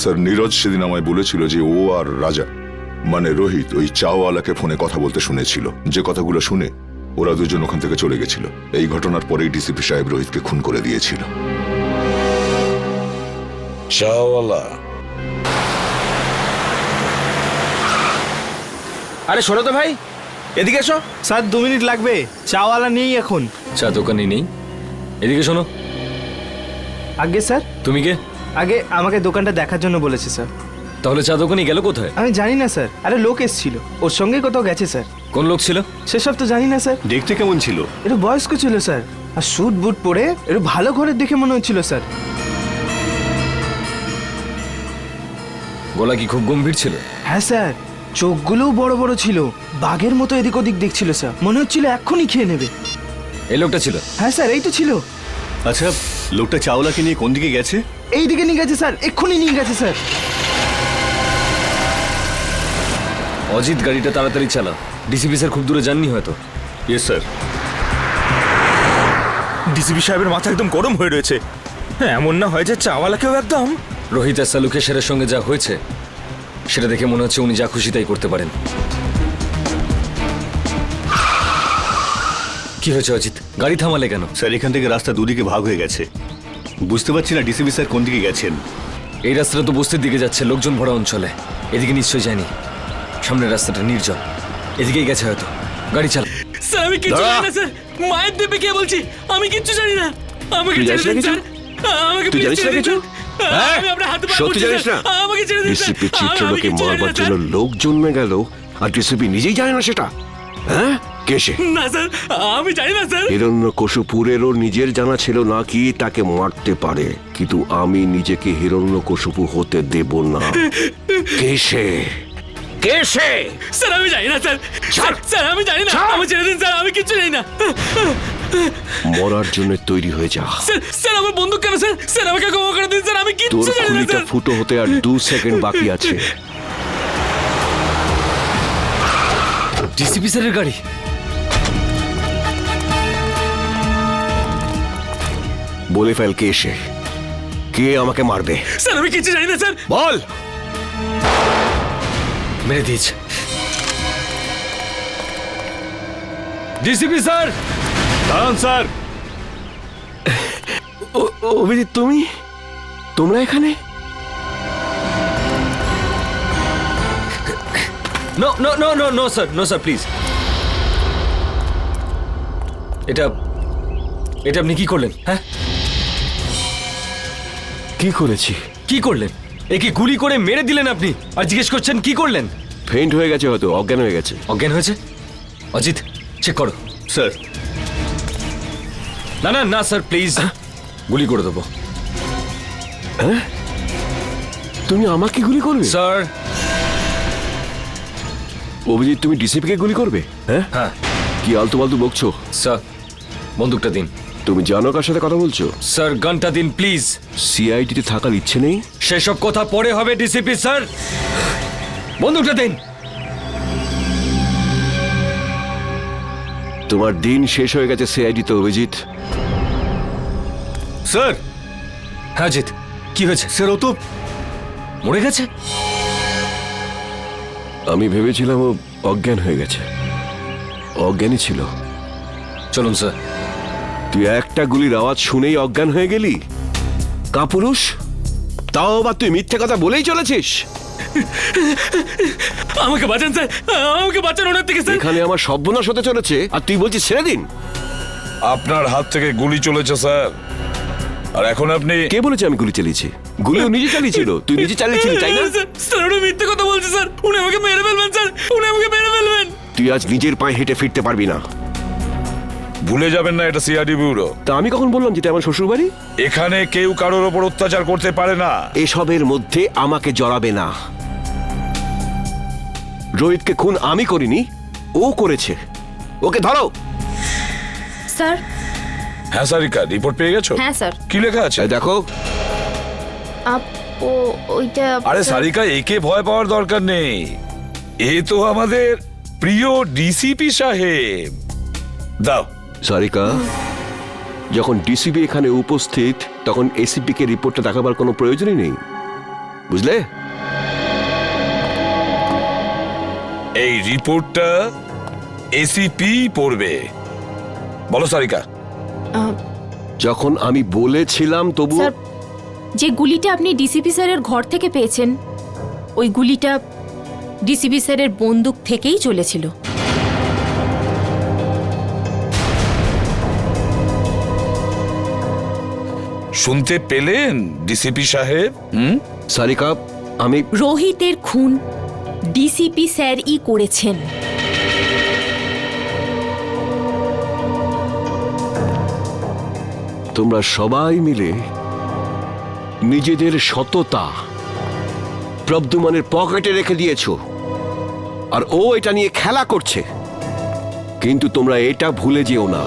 স্যার, নীরজ সেদিন আমায় বলেছিল যে ও আর রাজা মানে রোহিত ওই চাওয়ালাকে ফোনে কথা বলতে শুনেছিল। যে কথাগুলো শুনে ওরা দুজন ওখান থেকে চলে গেছিল। এই ঘটনার পরেই ডিসিপি সাহেব রোহিতকে খুন করে দিয়েছিল। চাওয়ালা? আরে শোনো তো ভাই, এদিকে এসো। স্যার 2 মিনিট লাগবে, চাওয়ালা নেই এখন। চা দোকানি নেই? এদিকে শোনো। আগে স্যার। তুমি কে? আগে আমাকে দোকানটা দেখার জন্য বলেছে স্যার। তাহলে চা দোকানি গেল কোথায়? আমি জানি না স্যার। আরে লোক এসেছিল, ওর সঙ্গে কোথাও গেছে স্যার। কোন লোক ছিল? সেসব তো জানি না স্যার। দেখতে কেমন ছিল? একটু বয়স্ক ছিল স্যার, আর স্যুট বুট পরে একটু ভালো ঘরের দেখে মনে হচ্ছিল স্যার। গলা কি খুব গম্ভীর ছিল? হ্যাঁ স্যার, চোখগুলোও বড় বড় ছিল, বাঘের মতো এদিক ওদিক দেখছিল স্যার। মনে হচ্ছিল এক্ষুনি খেয়ে নেবে। এই লোকটা ছিল? হ্যাঁ স্যার, এই তো ছিল। আচ্ছা, লোকটা চাওলাকে নিয়ে কোন দিকে গেছে? এই দিকে নিয়ে গেছে স্যার, এক্ষুনি নিয়ে গেছে স্যার। অজিত, গাড়িটা তাড়াতাড়ি চালা। ডিসিপি স্যার খুব দূরে যাননি হয়তো। Yes sir. ডিসিপি সাহেবের মাথা একদম গরম হয়ে রয়েছে। এমন না হয় যে চাওয়ালাকেও একদম। রোহিত আর সালুকের স্যারের সঙ্গে যা হয়েছে সেটা দেখে মনে হচ্ছে উনি যা খুশি তাই করতে পারেন। কি হয়েছে অজিত? গাড়ি থামালে কেন? স্যার, এখান থেকে রাস্তা দুদিকে ভাগ হয়ে গেছে। বুঝতে পারছি না ডিসিপি স্যার কোন দিকে গেছেন। এই রাস্তাটা তো বস্তির দিকে যাচ্ছে, লোকজন ভরা অঞ্চলে। এদিকে নিশ্চয়ই যায়নি। সামনের রাস্তাটা নির্জন, এদিকেই গেছে হয়তো। গাড়ি চালা। স্যার, আমি কিচ্ছু জানি না স্যার। মায়ের দেবে কে বলছি, আমি কিচ্ছু জানি না। আমাকে ছেড়ে দিন স্যার। আমাকে তুই জানিস না কিছু? আমি আপনার হাতে পা সত্যি জানিস না? আমাকে ছেড়ে দিন স্যার। ডিসিপি চিত্রলোকে মারবার জন্য লোক জন্মে গেল আর ডিসিপি নিজেই জানে না সেটা? হ্যাঁ, কে সে? না স্যার, আমি জানি না স্যার। হিরণ্যকশিপুরেরও নিজের জানা ছিল না কি তাকে মারতে পারে, কিন্তু আমি নিজেকে হিরণ্যকশিপু হতে দেব না। কে সে? কে সে? স্যার আমি জানি না স্যার। স্যার আমি জানি না, আমি ছেড়ে দিন স্যার, আমি কিচ্ছু জানি না। মরার জন্য তৈরি হয়ে যা। স্যার স্যার আমার বন্দুক কেন স্যার? স্যার আমাকে ক্ষমা করে দিন স্যার, আমি তোর কিচ্ছু জানি না খুলিটা স্যার। ফুটো হতে আর 2 সেকেন্ড বাকি আছে। ডিসিপি স্যারের গাড়ি। বলে ফেল কে সে, কে আমাকে মারবে। স্যার আমি কিচ্ছু জানি না স্যার। বল। মেরে দিয়েছে। DCP sir. দাঁড়ান স্যার। অভিজিৎ, তোমরা এখানে? No no no no no sir, no sir please. এটা আপনি কি করলেন? হ্যাঁ, কি করেছি? কি করলেন? একে গুলি করে মেরে দিলেন আপনি, আর জিজ্ঞেস করছেন কি করলেন? ফেন্ট হয়ে গেছে, হয়তো অজ্ঞান হয়ে গেছে। অজ্ঞান হয়েছে? অজিত চেক করো। স্যার। না না না স্যার প্লিজ, গুলি করে দেবো। হ্যাঁ, তুমি আমাকে গুলি করবে? স্যার। অভিজিৎ, তুমি ডিসিপিকে গুলি করবে? হ্যাঁ হ্যাঁ। কি আলতু ফালতু বকছো? স্যার বন্দুকটা দিন। তুমি জানো কার সাথে কথা বলছো? স্যার গানটা দিন প্লিজ। সিআইডিতে থাকার ইচ্ছে নেই? সেসব কথা পরে হবে ডিসিপি স্যার, বন্দুকটা দিন। তোমার দিন শেষ হয়ে গেছে সিআইডিতে, অভিজিৎ। স্যার। হ্যাঁ জিৎ, কি হয়েছে? স্যার ও তো মরে গেছে। আমি ভেবেছিলাম ও অজ্ঞান হয়ে গেছে। অজ্ঞানই ছিল। চলুন স্যার। তুই একটা গুলির আওয়াজ শুনেই অজ্ঞান হয়ে গেলি? কাপুরুষ, তাও আবার তুই মিথ্যে কথা বলেই চলেছিস। আমাকে বাঁচান স্যার, আমাকে বাঁচান ওনার থেকে স্যার। এখানে আমার সর্বনাশ হতে চলেছে আর তুই বলছিস ছেড়ে দিন। আপনার হাত থেকে গুলি চলেছে স্যার, আর এখন আপনি। কে বলেছে আমি গুলি চালিয়েছি? গুলিও নিজে চালিয়েছিল। তুই নিজে চালিয়েছিলি, তাই না? স্যার উনি মিথ্যে কথা বলছে স্যার, উনি আমাকে মেরে ফেলবেন স্যার, উনি আমাকে মেরে ফেলবেন। তুই আজ নিজের পায়ে হেঁটে ফিরতে পারবি না। ভুলে যাবেন না এটা সিআইডি ব্যুরো। তা আমি কখন বললাম যেটা আমার শ্বশুর বাড়ি? এখানে কেউ কারোর ওপর অত্যাচার করতে পারে না। এসবের মধ্যে আমাকে জড়াবে না। রোহিতকে খুন আমি করিনি, ও করেছে। ওকে ধরো। স্যার। হ্যাঁ সারিকা, রিপোর্ট পেয়ে গেছো? হ্যাঁ স্যার। কি লেখা আছে দেখো। ওইটা। আরে সারিকা, একে ভয় পাওয়ার দরকার নেই। এ তো আমাদের প্রিয় ডিসিপি সাহেব। দাও। সারিকা, যখন ডিসিপি এখানে উপস্থিত তখন এসিপি কে রিপোর্টটা দেখাবার কোনো প্রয়োজনই নেই, বুঝলে? এই রিপোর্টটা এসিপি পড়বে। বলো সারিকা। যখন আমি বলেছিলাম তবু। স্যার, যে গুলিটা আপনি ডিসিপি স্যারের ঘর থেকে পেয়েছেন, ওই গুলিটা ডিসিপি স্যারের বন্দুক থেকেই চলেছিল। শুনতে পেলেন ডিসিপি সাহেব? সারিকা, আমি। রোহিতের খুন ডিসিপি স্যারই করেছেন। তোমরা সবাই মিলে নিজেদের সততা প্রদ্যুম্নের পকেটে রেখে দিয়েছো, আর ও এটা নিয়ে খেলা করছে। কিন্তু তোমরা এটা ভুলে যেও না,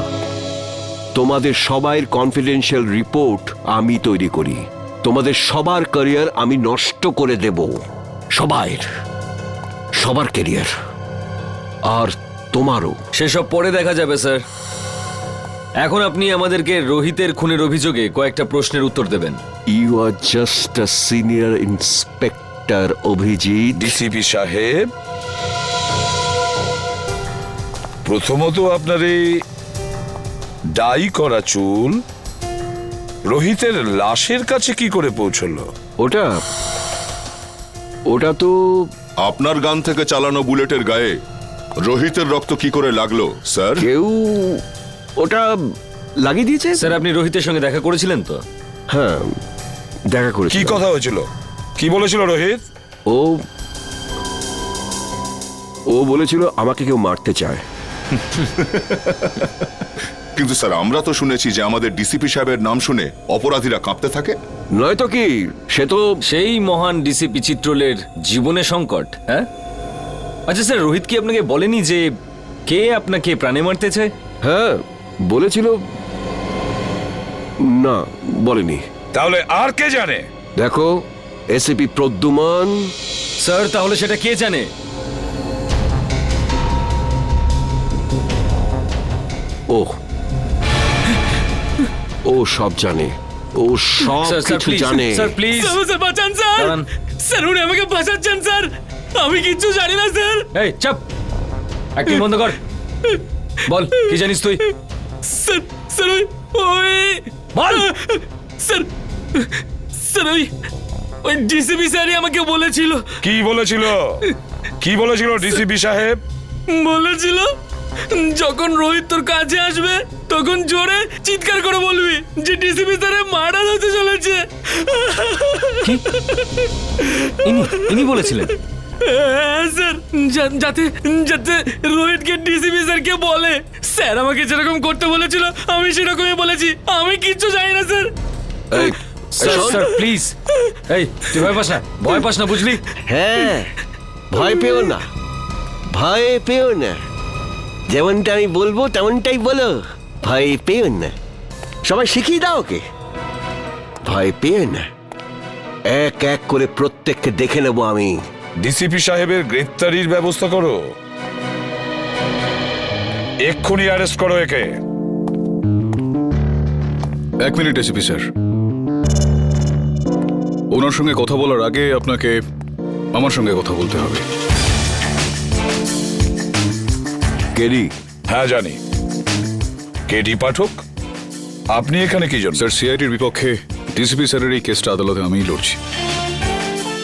তোমাদের সবাইয়ের কনফিডেন্সিয়াল রিপোর্ট আমি তৈরি করি। তোমাদের সবার ক্যারিয়ার আমি নষ্ট করে দেব। সবার ক্যারিয়ার, আর তোমারও। সেসব পরে দেখা যাবে স্যার। এখন আপনি আমাদেরকে রোহিতের খুনের অভিযোগে কয়েকটা প্রশ্নের উত্তর দেবেন। You are just a senior inspector Abhijit. DCP সাহেব, প্রথমত আপনার এই ডাই করা চুল রোহিতের লাশের কাছে কি করে পৌঁছলো? ওটা তো আপনার গান থেকে চালানো বুলেটের গায়ে রোহিতের রক্ত কি করে লাগলো স্যার? কেউ ওটা লাগিয়ে দিয়েছে। স্যার আপনি রোহিতের সঙ্গে দেখা করেছিলেন তো? হ্যাঁ, দেখা করেছি। কি কথা হয়েছিল? কি বলেছিল রোহিত? ও বলেছিল আমাকে কেউ মারতে চায়, কিন্তু স্যার আমরা তো শুনেছি যে আমাদের ডিসিপি সাহেবের নাম শুনে অপরাধীরা কাঁপতে থাকে। নয়তো কি, সে তো সেই মহান ডিসিপি চিত্রলের জীবনে সংকট। হ্যাঁ, আচ্ছা স্যার, রোহিত কি আপনাকে বলেনি যে কে আপনাকে প্রাণে মারতে চায়? হ্যাঁ বলেছিল। না, বলেনি। তাহলে আর কে জানে? দেখো, এসিপি প্রদ্যুমান। স্যার, তাহলে সেটা কে জানে? ও সব জানে, ও সব কিছু জানে। স্যার প্লিজ, স্যার বাঁচান স্যার। স্যার উনি আমাকে বাঁচাচ্ছেন স্যার, আমি কিচ্ছু জানি না স্যার। এই চুপ, অ্যাক্টিং বন্ধ কর। বল, কি জানিস তুই? স্যার স্যার ওই বল। স্যার স্যার ওই ডিসিপি স্যারই আমাকে বলেছিল। কি বলেছিল? কি বলেছিল ডিসিপি সাহেব? বলেছিল যখন রোহিত তোর কাছে আসবে তখন জোরে চিৎকার করে বলবি যে ডিসিপি স্যারের মারা হতে চলেছে। ইনি বলেছিলেন? হ্যাঁ স্যার, যাতে যাতে রোহিতকে ডিসিপি স্যারকে বলে। স্যার আমাকে যেরকম করতে বলেছিল আমি সেরকমই বলেছি, আমি কিচ্ছু জানি না স্যার। স্যার প্লিজ, এই তুই ভয় পাস না, ভয় পাস না, বুঝলি? হ্যাঁ, ভয় পেও না, ভয় পেও না। যেমনটা আমি বলবো তেমনটাই বলো, ভয় পেও না। সবাই শিখিয়ে দাও ওকে, ভয় পেও না। এক এক করে প্রত্যেককে দেখে নেবো আমি। ডিসিপি সাহেবের গ্রেফতারির ব্যবস্থা করো, এক্ষুনি অ্যারেস্ট করো একে। এক মিনিট এসিপি স্যার, ওনার সঙ্গে কথা বলার আগে আপনাকে আমার সঙ্গে কথা বলতে হবে। কেডি? হ্যাঁ জানি, কেডি পাঠক। আপনি এখানে কি জন্য? স্যার, সিআইডির বিপক্ষে ডিসিপি স্যারের এই কেসটা আদালতে আমিই লড়ছি।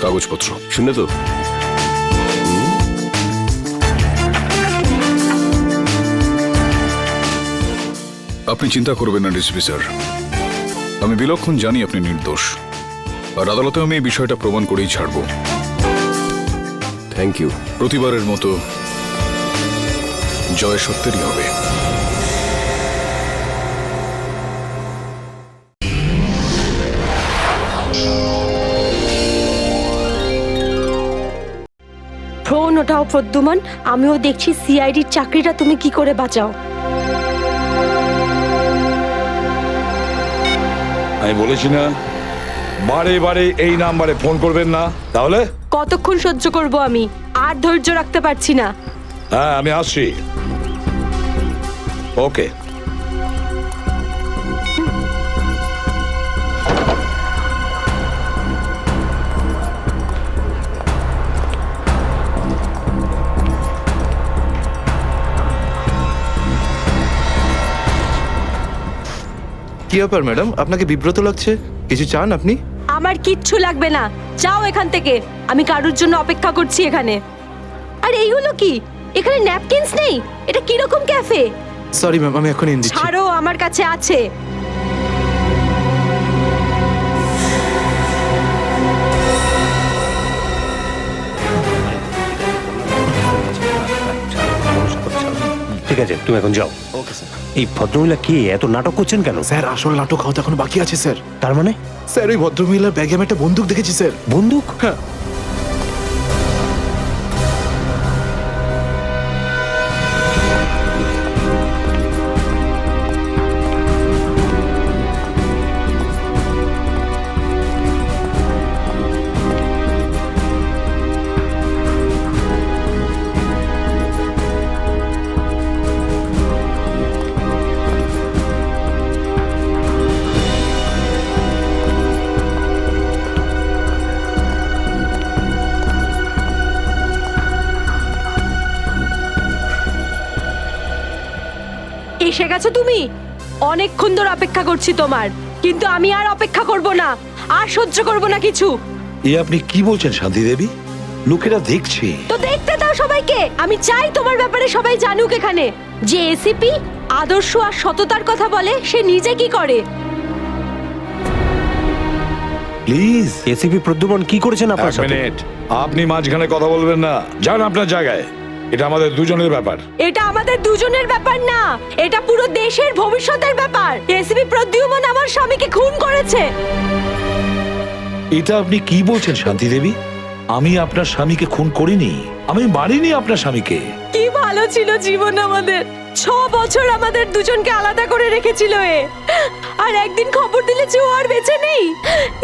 কাগজপত্র শুনে তো আপনি চিন্তা করবেন না ডিসিপি স্যার, আমি বিলক্ষণ জানি আপনি নির্দোষ, আর আদালতে আমি এই বিষয়টা প্রমাণ করেই ছাড়ব। Thank you. প্রতিবারের মতো জয় সত্যেরই হবে। ফোন ওঠাও প্রদ্যুমান, আমিও দেখছি সিআইডির চাকরিটা তুমি কি করে বাঁচাও। আমি বলেছি না বারে বারে এই নাম্বারে ফোন করবেন না? তাহলে কতক্ষণ সহ্য করব আমি, আর ধৈর্য রাখতে পারছি না। হ্যাঁ আমি আসছি। ওকে। কি ব্যাপার ম্যাডাম, আপনাকে বিব্রত লাগছে? কিছু চান আপনি? আমার কিচ্ছু লাগবে না, যাও এখান থেকে। আমি কারোর জন্য অপেক্ষা করছি এখানে। আর এইগুলো কি? এখানে ন্যাপকিনস নেই? এটা কিরকম ক্যাফে? সরি ম্যাম, আমি এখন এনে দিচ্ছি। ছাড়ো, আমার কাছে আছে। ঠিক আছে, তুমি এখন যাও। Okay sir. এই ভদ্রমহিলা কি এত নাটক করছেন কেন? স্যার আসল নাটক হওয়া এখন বাকি আছে স্যার। তার মানে? স্যার ওই ভদ্রমহিলার ব্যাগে আমি একটা বন্দুক দেখেছি স্যার। বন্দুক? হ্যাঁ। এসে গেছো তুমি? অনেকক্ষণ ধরে অপেক্ষা করছি তোমার, কিন্তু আমি আর অপেক্ষা করব না, আর সহ্য করব না কিছু। এ আপনি কি বলছেন শান্তি দেবী? লোকেরা দেখছে। তো দেখতে দাও সবাইকে। আমি চাই তোমার ব্যাপারে সবাই জানুক এখানে, যে এসিপি আদর্শ আর সততার কথা বলে, সে নিজে কি করে। প্লিজ, এসিপি প্রদ্যুমান কি করেছেন আপনার সাথে? মিনিট, আপনি মাঝখানে কথা বলবেন না, যান আপনার জায়গায়। এটা আমাদের দুজনের ব্যাপার। এটা আমাদের দুজনের ব্যাপার না, এটা পুরো দেশের ভবিষ্যতের ব্যাপার। এসিপি প্রদ্যুম্ন আমার স্বামীকে খুন করেছে। এটা আপনি কি বলছেন শান্তি দেবী? আমি আপনার স্বামীকে খুন করিনি, আমি মারিনি আপনার স্বামীকে। কি ভালো ছিল জীবন আমাদের, 6 বছর আমাদের দুজনকে আলাদা করে রেখেছিল এ, আর একদিন খবর দিলে যে ও আর বেঁচে নেই।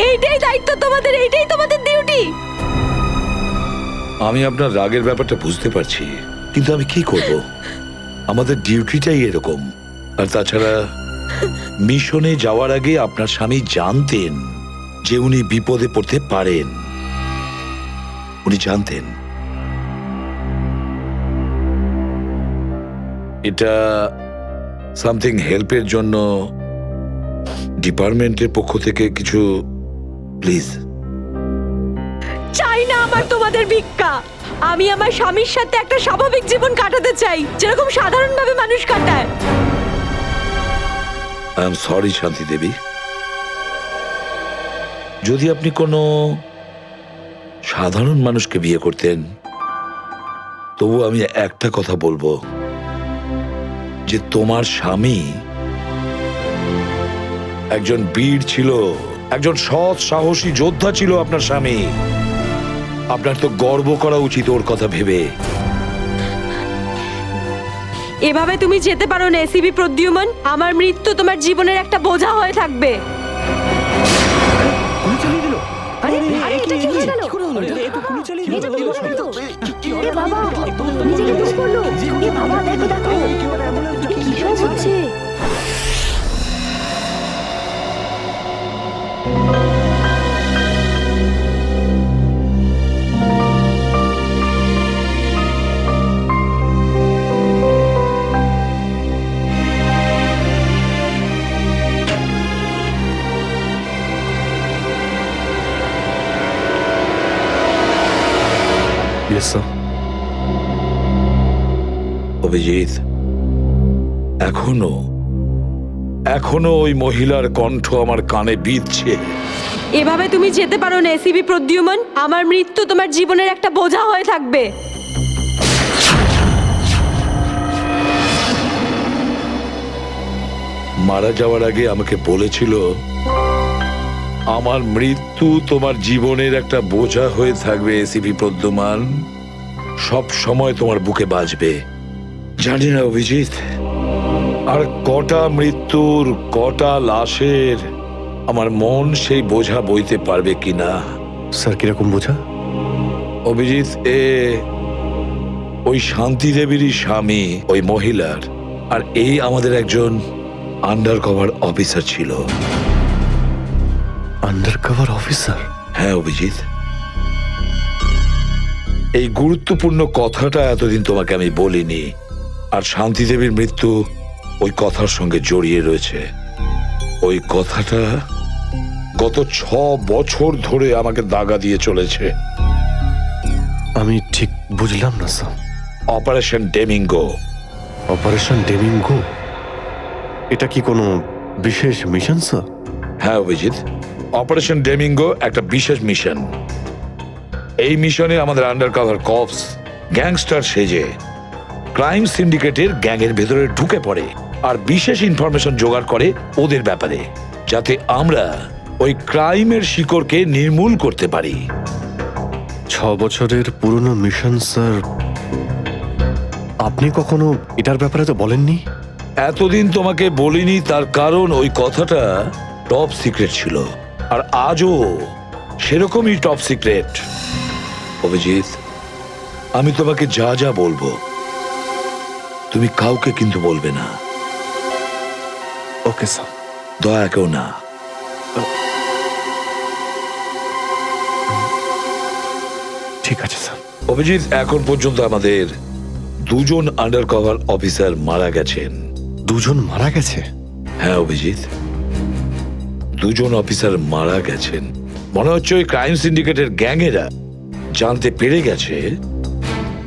এইটাই দায়িত্ব তোমাদের, এইটাই তোমাদের ডিউটি। আমি আপনার রাগের ব্যাপারটা বুঝতে পারছি, কিন্তু আমি কি করব? আমাদের ডিউটিটাই এরকম। আর তাছাড়া মিশনে যাওয়ার আগে আপনার স্বামী জানতেন যে উনি বিপদে পড়তে পারেন, উনি জানতেন। এটা সামথিং হেল্পের জন্য ডিপার্টমেন্টের পক্ষ থেকে কিছু প্লিজ। চাই না আমার তোমাদের ভিক্ষা। আমি আমার স্বামীর সাথে একটা স্বাভাবিক জীবন কাটাতে চাই, যেরকম সাধারণভাবে মানুষ কাটায়। আই এম সরি শান্তি দেবী। যদি আপনি কোনো সাধারণ মানুষকে বিয়ে করতেন, তবু আমি একটা কথা বলবো, যে তোমার স্বামী একজন বীর ছিল, একজন সৎ সাহসী যোদ্ধা ছিল আপনার স্বামী। আপনার তো গর্ব করা উচিত ওর কথা ভেবে। এভাবে তুমি যেতে পারো না এসিপি প্রদ্যুম্ন। আমার মৃত্যু তোমার জীবনের একটা বোঝা হয়ে থাকবে। অভিজিৎ, এখনো ওই মহিলার কণ্ঠ আমার কানে বিঁধছে। এভাবে তুমি যেতে পারো না এসিপি প্রদ্যুম্ন। আমার মৃত্যু তোমার জীবনের একটা বোঝা হয়ে থাকবে। মারা যাওয়ার আগে আমাকে বলেছিল, আমার মৃত্যু তোমার জীবনের একটা বোঝা হয়ে থাকবে এসিপি প্রদ্যুম্ন, সব সময় তোমার বুকে বাজবে। জানি না অভিজিৎ, আর কটা মৃত্যুর, কটা লাশের আমার মন সেই বোঝা বইতে পারবে কিনা। স্যার, কিরকম বোঝা? অভিজিৎ, ওই শান্তি দেবীরই স্বামী ওই মহিলার, আর এই আমাদের একজন আন্ডার কভার অফিসার ছিল। Under cover officer? হ্যাঁ অভিজিৎ, এই গুরুত্বপূর্ণ কথাটা এতদিন তোমাকে আমি বলিনি, আর শান্তি দেবীর মৃত্যু ওই কথার সঙ্গে জড়িয়ে রয়েছে। ওই কথাটা গত 6 বছর ধরে আমাকে দাগা দিয়ে চলেছে। আমি ঠিক বুঝলাম না স্যার। অপারেশন ডেমিঙ্গো। অপারেশন ডেমিঙ্গো? এটা কি কোনো বিশেষ মিশন স্যার? হ্যাঁ অভিজিৎ, অপারেশন ডেমিঙ্গো একটা বিশেষ মিশন। এই মিশনে আমাদের আন্ডার কভার কপস গ্যাংস্টার সেজে ক্রাইম সিন্ডিকেটের গ্যাংয়ের ভেতরে ঢুকে পড়ে আর বিশেষ ইনফরমেশন জোগাড় করে ওদের ব্যাপারে, যাতে আমরা ওই ক্রাইমের শিকড়কে নির্মূল করতে পারি। 6 বছরের পুরনো মিশন স্যার। আপনি কখনো এটার ব্যাপারে তো বলেননি? এতদিন তোমাকে বলিনি, তার কারণ ওই কথাটা টপ সিক্রেট ছিল, আর আজও সেরকমই টপ সিক্রেট। অভিজিৎ, আমি তোমাকে যা যা বলবো তুমি কাউকে কিন্তু বলবে না। Okay sir. দয়া কেউ না। ঠিক আছে স্যার। অভিজিৎ, এখন পর্যন্ত আমাদের 2 জন আন্ডার কভার অফিসার মারা গেছেন। 2 জন মারা গেছে? হ্যাঁ অভিজিৎ, 2 জন অফিসার মারা গেছেন। মনে হচ্ছে ওই ক্রাইম সিন্ডিকেটের গ্যাংয়েরা জানতে পেরে গেছে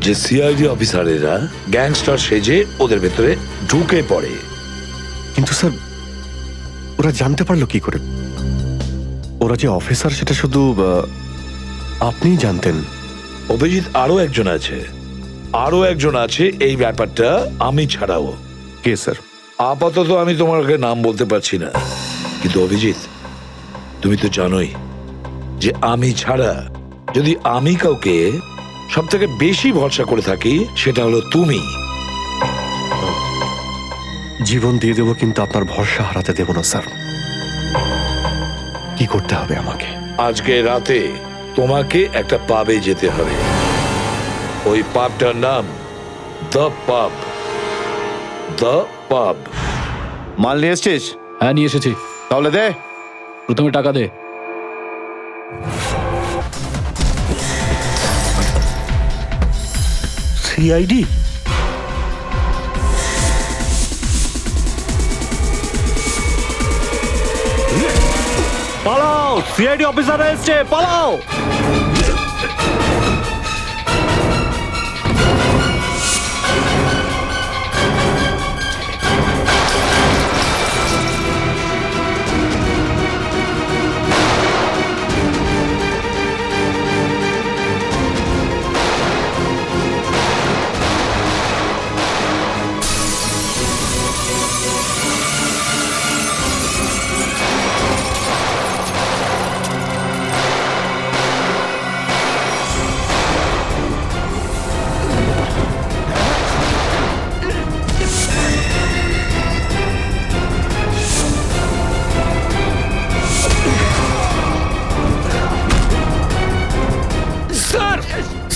যে সিআইডি অফিসারেরা গ্যাংস্টার সেজে ওদের ভেতরে ঢুকে পড়ে। কিন্তু স্যার, ওরা জানতে পারলো কি করে? ওরা যে অফিসার সেটা শুধু আপনিই জানতেন। অভিজিৎ, আরো একজন আছে আরো একজন আছে এই ব্যাপারটা আমি ছাড়াও। কে স্যার? আপাতত আমি তোমাকে নাম বলতে পারছি না, কিন্তু অভিজিৎ তুমি তো জানোই যে আমি ছাড়া যদি আমি কাউকে সব থেকে বেশি ভরসা করে থাকি সেটা হলো তুমি। জীবন দিয়ে দেবো, কিন্তু আপনার ভরসা হারাতে দেব না স্যার। কি করতে হবে আমাকে? আজকে রাতে তোমাকে একটা পাবে যেতে হবে। ওই পাবটার নাম দ্য পাব। দ্য পাব। মাল নিয়ে এসছিস? হ্যাঁ নিয়ে এসেছি। তাহলে দে। প্রথমে টাকা দে। সিআইডি? পালাও! সিআইডি অফিসার এসছে, পালাও!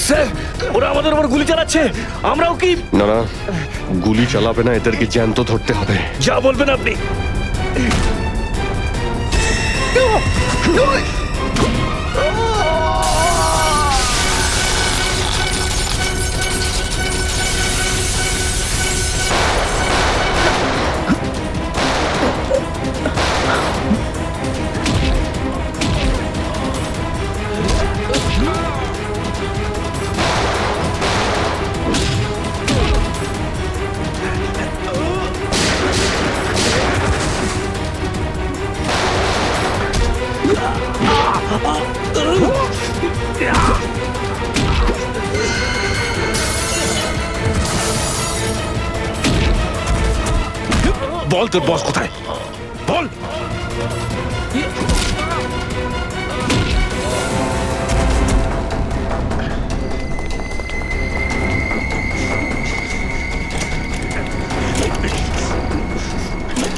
স্যার, ওরা আমাদের উপর গুলি চালাচ্ছে। আমরাও কি? না না, গুলি চালাবে না, এদেরকে জ্যান্ত ধরতে হবে। যা বলবেন আপনি। বল তোর বস কোথায়? বল।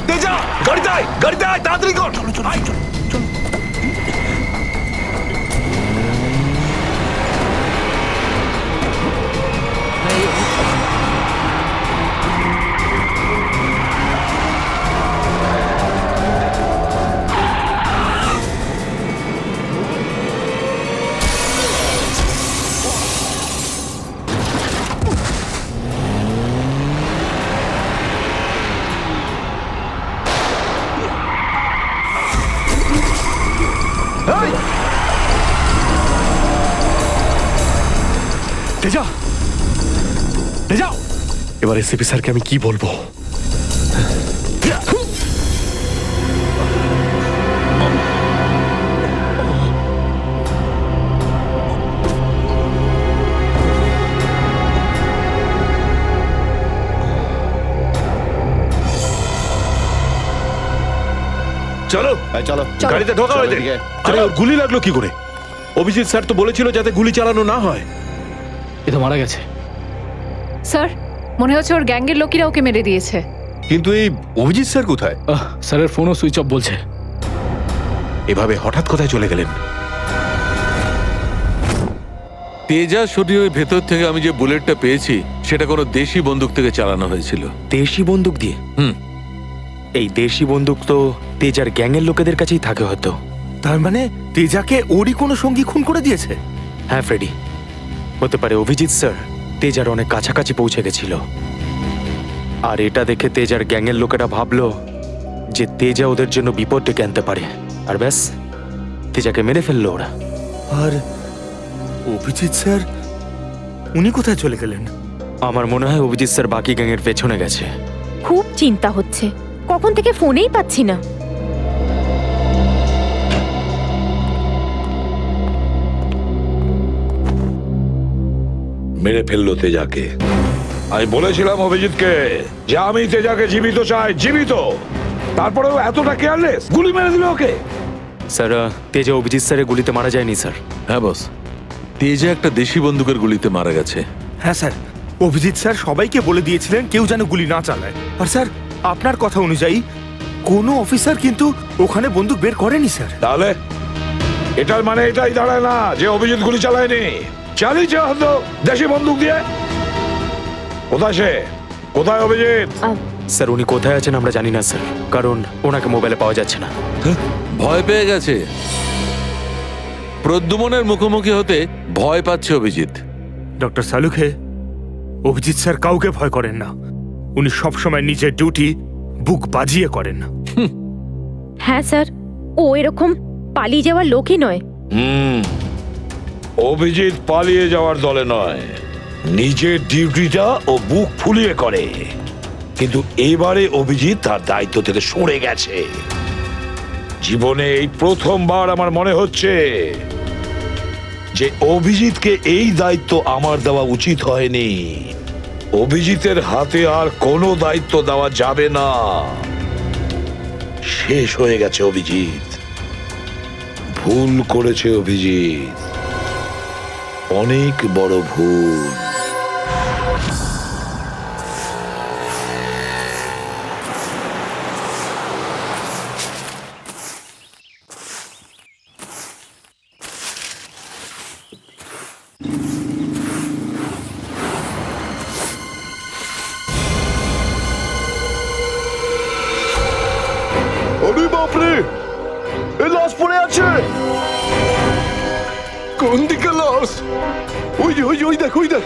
তেজা, গাড়িতে আয়, গাড়িতে আয়, তাড়াতাড়ি কর। চলো চলো চলো চলো। তেজা, তেজা, এবার এসিপি স্যারকে আমি কি বলবো? চলো চলো, গাড়িতে ঢোকাও এদের। আরে ওর গুলি লাগলো কি করে? অভিজিৎ স্যার তো বলেছিল যাতে গুলি চালানো না হয়। এ তো মারা গেছে। স্যার, মনে হচ্ছে ওর গ্যাংয়ের লোকেরা ওকে মেরে দিয়েছে। কিন্তু এই অভিজিৎ স্যার কোথায়? স্যারের ফোনও সুইচ অফ বলছে। এভাবে হঠাৎ কোথায় চলে গেলেন? তেজা শরীরের ভেতর থেকে আমি যে বুলেটটা পেয়েছি সেটা কোনো দেশি বন্দুক থেকে চালানো হয়েছিল। দেশি বন্দুক দিয়ে? এই দেশি বন্দুক তো তেজার গ্যাংয়ের লোকেদের কাছেই থাকে হয়তো। তার মানে তেজাকে ওরই কোনো সঙ্গী খুন করে দিয়েছে? হ্যাঁ ফ্রেডি, হতে পারে অভিজিৎ স্যার তেজার অনেক কাছাকাছি পৌঁছে গেছিল, আর এটা দেখে তেজার গ্যাংয়ের লোকেরা ভাবলো যে তেজা ওদের জন্য বিপদ ডেকে আনতে পারে, আর ব্যাস তেজাকে মেরে ফেললো ওরা। আর অভিজিৎ স্যার, উনি কোথায় চলে গেলেন? আমার মনে হয় অভিজিৎ স্যার বাকি গ্যাংয়ের পেছনে গেছে। খুব চিন্তা হচ্ছে, কখন থেকে ফোনেই পাচ্ছি না। মেরে ফেললো তেজাকে। আমি বলেছিলাম অভিজিৎকে যে আমি তেজাকে জীবিত চাই, জীবিত। তারপরেও এতটা কেয়ারলেস, গুলি মেরে দিল ওকে। স্যার তেজা অভিজিৎ স্যারের গুলিতে মারা যায়নি স্যার। হ্যাঁ বস, তেজা একটা দেশি বন্দুকের গুলিতে মারা গেছে। হ্যাঁ স্যার, অভিজিৎ স্যার সবাইকে বলে দিয়েছিলেন কেউ যেন গুলি না চালায়। আর স্যার আপনার কথা অনুযায়ী কোনো অফিসার কিন্তু ওখানে বন্দুক বের করেনি স্যার। তাহলে এটার মানে এটাই দাঁড়ায় না যে অভিজিৎ গুলি চালায়নি, চালিয়েছে হয়তো দেশি বন্দুক দিয়ে। কোথায় সে? কোথায় অভিজিৎ? স্যার উনি কোথায় আছেন আমরা জানি না স্যার, কারণ ওনাকে মোবাইলে পাওয়া যাচ্ছে না। ভয় পেয়ে গেছে। প্রদ্যুমনের মুখোমুখি হতে ভয় পাচ্ছে অভিজিৎ। ডক্টর সালুখে, অভিজিৎ স্যার কাউকে ভয় করেন না। উনি সবসময় নিজের ডিউটি বুক বাজিয়ে করেন। হ্যাঁ স্যার, ও এরকম পালিয়ে যাওয়ার লোকই নয়। অভিজিৎ পালিয়ে যাওয়ার দলে নয়, নিজের ডিউটিটা ও বুক ফুলিয়ে করে। কিন্তু এবারে অভিজিৎ তার দায়িত্ব থেকে সরে গেছে। জীবনে এই প্রথমবার আমার মনে হচ্ছে যে অভিজিৎকে এই দায়িত্ব আমার দেওয়া উচিত হয়নি। অভিজিতের হাতে আর কোনো দায়িত্ব দেওয়া যাবে না। শেষ হয়ে গেছে অভিজিৎ, ভুল করেছে অভিজিৎ, অনেক বড় ভুল। আরে বাপরে, এই লাশ পড়ে আছে। কোন দিকে লাশ? ওই যে ওই দেখ, ওই দেখ।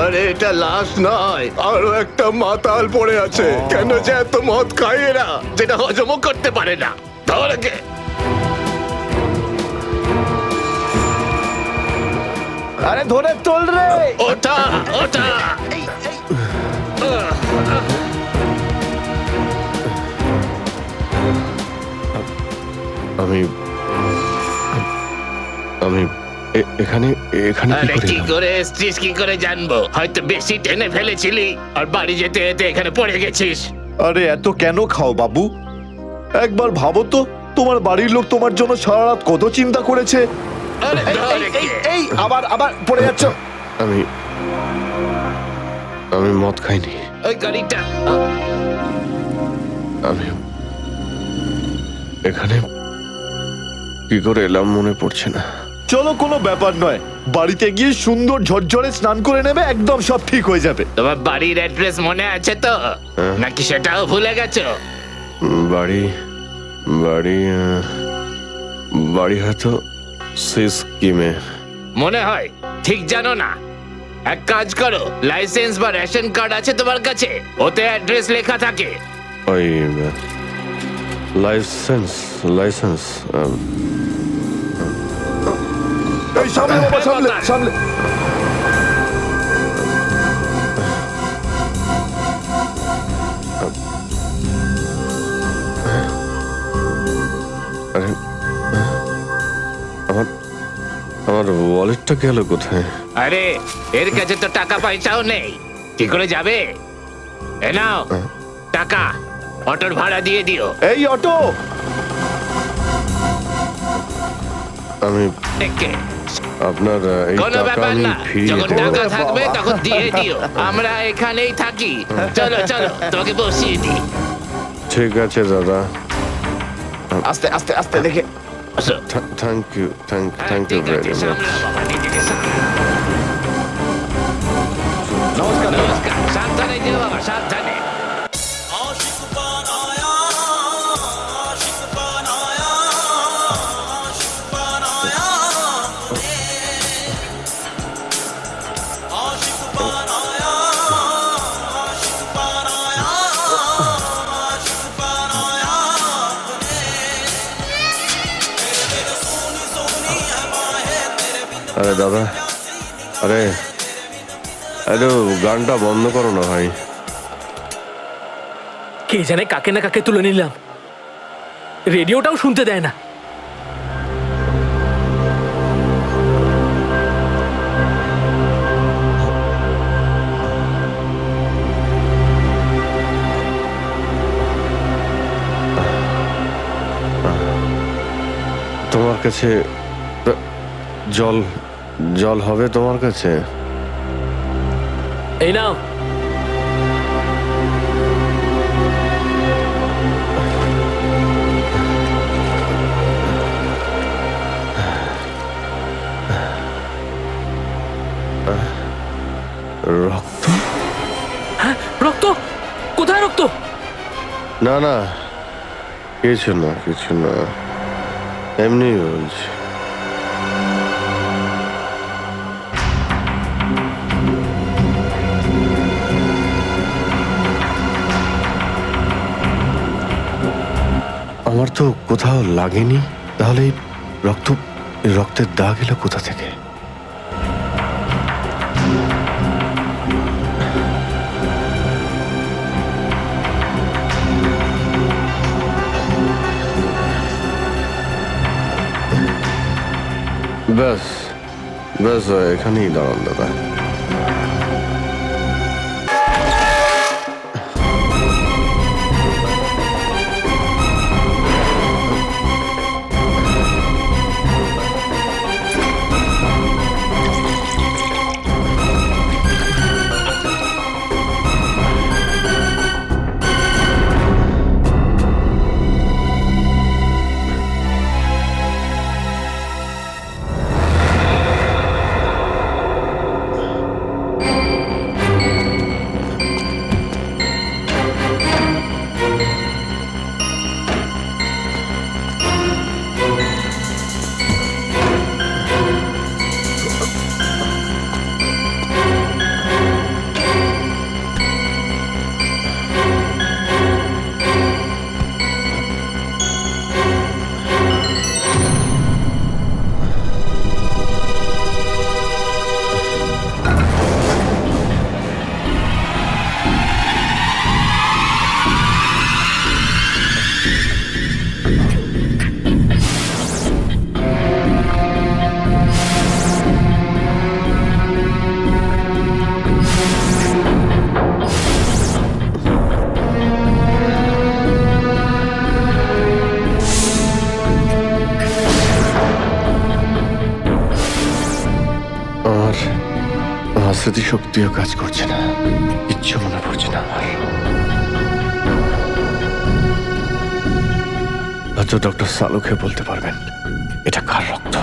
আরে এটা লাশ নয়, আরো একটা মাতাল পড়ে আছে। কেন যে এত মদ খায় এরা, যেটা হজমও করতে পারে না। ধরকে আরে ধরে তোল রে। ওটা ওটা আমি আমি এখানে এখানে কি করে এসছিস কি করে জানবো? হয়তো বেশি টেনে ফেলেছিলি আর বাড়ি যেতে যেতে এখানে পড়ে গেছিস। আরে এত কেন খাও বাবু? একবার ভাবো তো, তোমার বাড়ির লোক তোমার জন্য সারা রাত কত চিন্তা করেছে। এই আবার আবার পড়ে যাচ্ছ। আমি আমি মদ খাইনি। ওই গাড়িটা আমি এখানে কি করে এলাম মনে পড়ছে না। চলো, কোনো ব্যাপার নয়, বাড়িতে গিয়ে সুন্দর ঝরঝরে স্নান করে নেবে, একদম সব ঠিক হয়ে যাবে। তোমার বাড়ির অ্যাড্রেস মনে আছে তো, নাকি সেটাও ভুলে গেছো? বাড়ি বাড়ি বাড়ি হয়তো সিস্কিমে। মনে হয় ঠিক জানো না। এক কাজ করো, লাইসেন্স বা রেশন কার্ড আছে তোমার কাছে? ওতে অ্যাড্রেস লেখা থাকে। ওই লাইসেন্স লাইসেন্স এই সামনে বাবা, সামনে সামনে। আরে আমার আমার ওয়ালেটটা গেল কোথায়? আরে এর কাছে তো টাকা পয়সাও নেই, কি করে যাবে? এ নাও টাকা, অটোর ভাড়া দিয়ে দিও। এই অটো, আমি দেখে আপনার এই কোনো টাকা ব্যাপার আমি না, ফিরিয়ে যখন দেব। টাকা থাকবে তখন দিয়ে দিও। আমরা এখানেই থাকি। চলো চলো, তোমাকে বসিয়ে দিই। ঠিক আছে দাদা। আস্তে আস্তে আস্তে দেখে। Thank you thank you very much. নমস্কার নমস্কার, সাবধানে যেও বাবা, সাবধানে। আরে দাদা, আরে আরে গানটা বন্ধ করো না ভাই। কে জানে কাকে না কাকে তুলে নিলাম, রেডিওটাও শুনতে দেয় না। তোমার কাছে জল জল হবে তোমার কাছে? এই নাও। রক্ত? হ্যাঁ, রক্ত? কোথায় রক্ত? না না, কিছু না কিছু না, এমনি বলছি। আমার তো কোথাও লাগেনি, তাহলে এই রক্তের দাগ এলো কোথা থেকে? ব্যাস ব্যাস, এখানেই দাঁড়ান দাদা। স্মৃতিশক্তিও কাজ করছে না, কিচ্ছু মনে পড়ছে না আমার। হয়তো ডক্টর সালুকে বলতে পারবেন এটা কার রক্ত।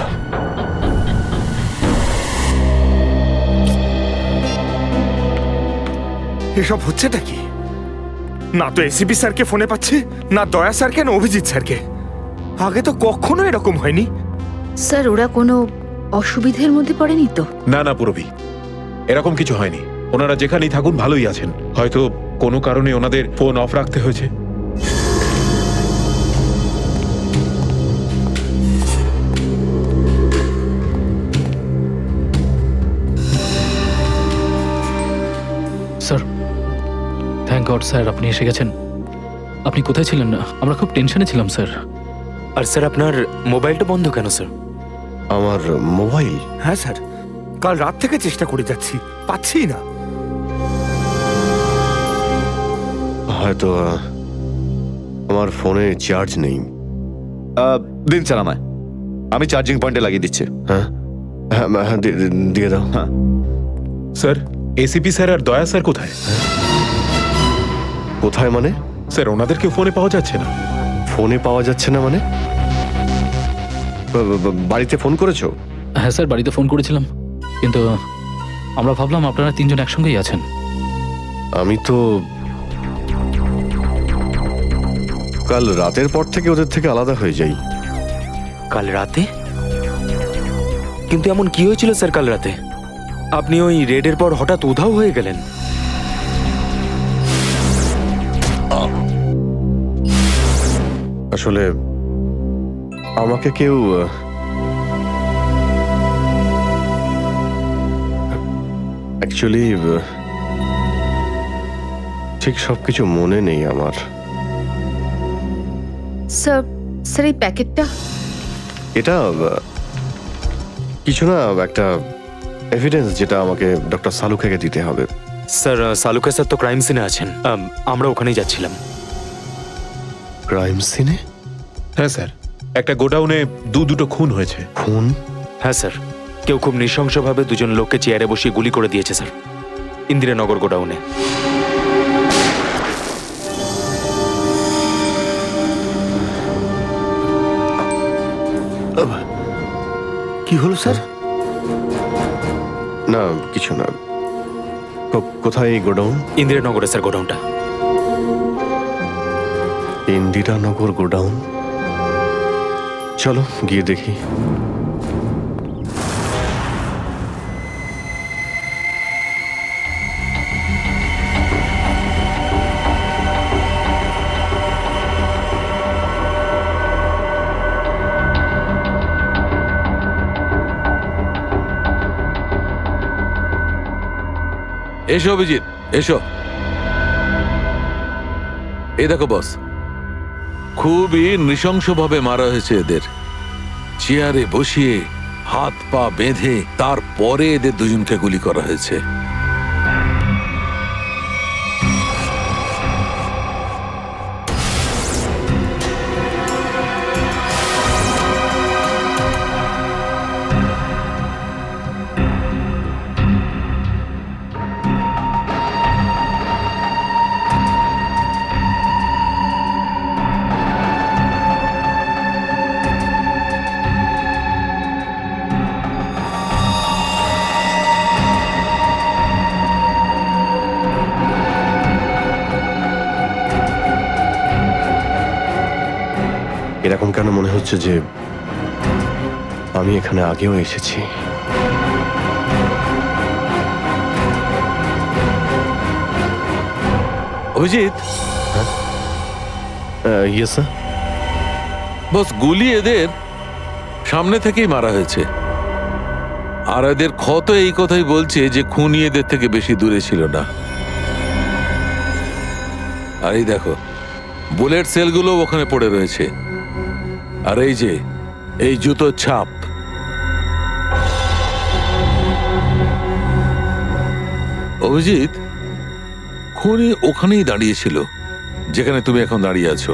এসব হচ্ছেটা কি? না তো এসিপি স্যারকে ফোনে পাচ্ছি, না দয়া স্যারকে, না অভিজিৎ স্যারকে। আগে তো কখনো এরকম হয়নি। স্যার, ওরা কোনো অসুবিধার মধ্যে পড়েনি তো? না না পুরবি, এরকম কিছু হয়নি। ওনারা যেখানেই থাকুন ভালোই আছেন। হয়তো কোনো কারণে ওনাদের ফোন অফ রাখতে হয়েছে। স্যার, থ্যাংক গড স্যার, আপনি এসে গেছেন। আপনি কোথায় ছিলেন? না, আমরা খুব টেনশনে ছিলাম স্যার। আর স্যার, আপনার মোবাইলটা বন্ধ কেন স্যার? আমার মোবাইল? হ্যাঁ স্যার, কাল রাত থেকে চেষ্টা করে যাচ্ছি, পাচ্ছি না। হয়তো আমার ফোনে চার্জ নেই। দিন স্যার আমায়, আমি চার্জিং পয়েন্টে লাগিয়ে দিচ্ছি। হ্যাঁ হ্যাঁ, দিয়ে দাও। হ্যাঁ স্যার, এসিপি স্যার আর দয়া স্যার কোথায়? কোথায় মানে? স্যার, ওনাদেরকে ফোনে পাওয়া যাচ্ছে না। ফোনে পাওয়া যাচ্ছে না মানে? বাড়িতে ফোন করেছো? হ্যাঁ স্যার, বাড়িতে ফোন করেছিলাম, কিন্তু আমরা ভাবলাম আপনারা তিনজন একসঙ্গেই আছেন। আমি তো কাল রাতের পর থেকে ওদের থেকে আলাদা হয়ে যাই। কাল রাতে? কিন্তু এমন কি হয়েছিল স্যার কাল রাতে? আপনি ওই রেডের পর হঠাৎ উধাও হয়ে গেলেন। আসলে আমাকে কেউ অ্যাকচুয়ালি ঠিক সবকিছু মনে নেই আমার। স্যার স্যার এই প্যাকেটটা এটা কিছু না, একটা এভিডেন্স যেটা আমাকে ডক্টর সালুখাকে দিতে হবে। স্যার সালুখে স্যার তো ক্রাইম সিনে আছেন, আমরা ওখানেই যাচ্ছিলাম। ক্রাইম সিনে? হ্যাঁ স্যার, একটা গোডাউনে দুটো খুন হয়েছে। খুন? হ্যাঁ স্যার, কেউ খুব নৃশংসভাবে দুজন লোককে চেয়ারে বসিয়ে গুলি করে দিয়েছে স্যার, ইন্দিরানগর গোডাউনে। কি হলো স্যার? না কিছু না। কোথায় এই গোডাউন? ইন্দিরানগরে স্যার গোডাউনটা। ইন্দিরানগর গোডাউন, চলো গিয়ে দেখি। এসো অভিজিৎ, এসো। এই দেখো বস, খুবই নৃশংসভাবে মারা হয়েছে এদের। চেয়ারে বসিয়ে হাত পা বেঁধে তারপরে এদের দুজনকে গুলি করা হয়েছে। এরকম কেন মনে হচ্ছে যে আমি এখানে আগেও এসেছি? Abhijit, yes sir. বস, গুলি এদের সামনে থেকেই মারা হয়েছে, আর এদের ক্ষত এই কথাই বলছে যে খুনি এদের থেকে বেশি দূরে ছিল না। আর এই দেখো, বুলেট সেলগুলো ওখানে পড়ে রয়েছে, আর এই যে এই জুতোর ছাপ। অভিজিৎ, খুনি ওখানেই দাঁড়িয়েছিল যেখানে তুমি এখন দাঁড়িয়ে আছো।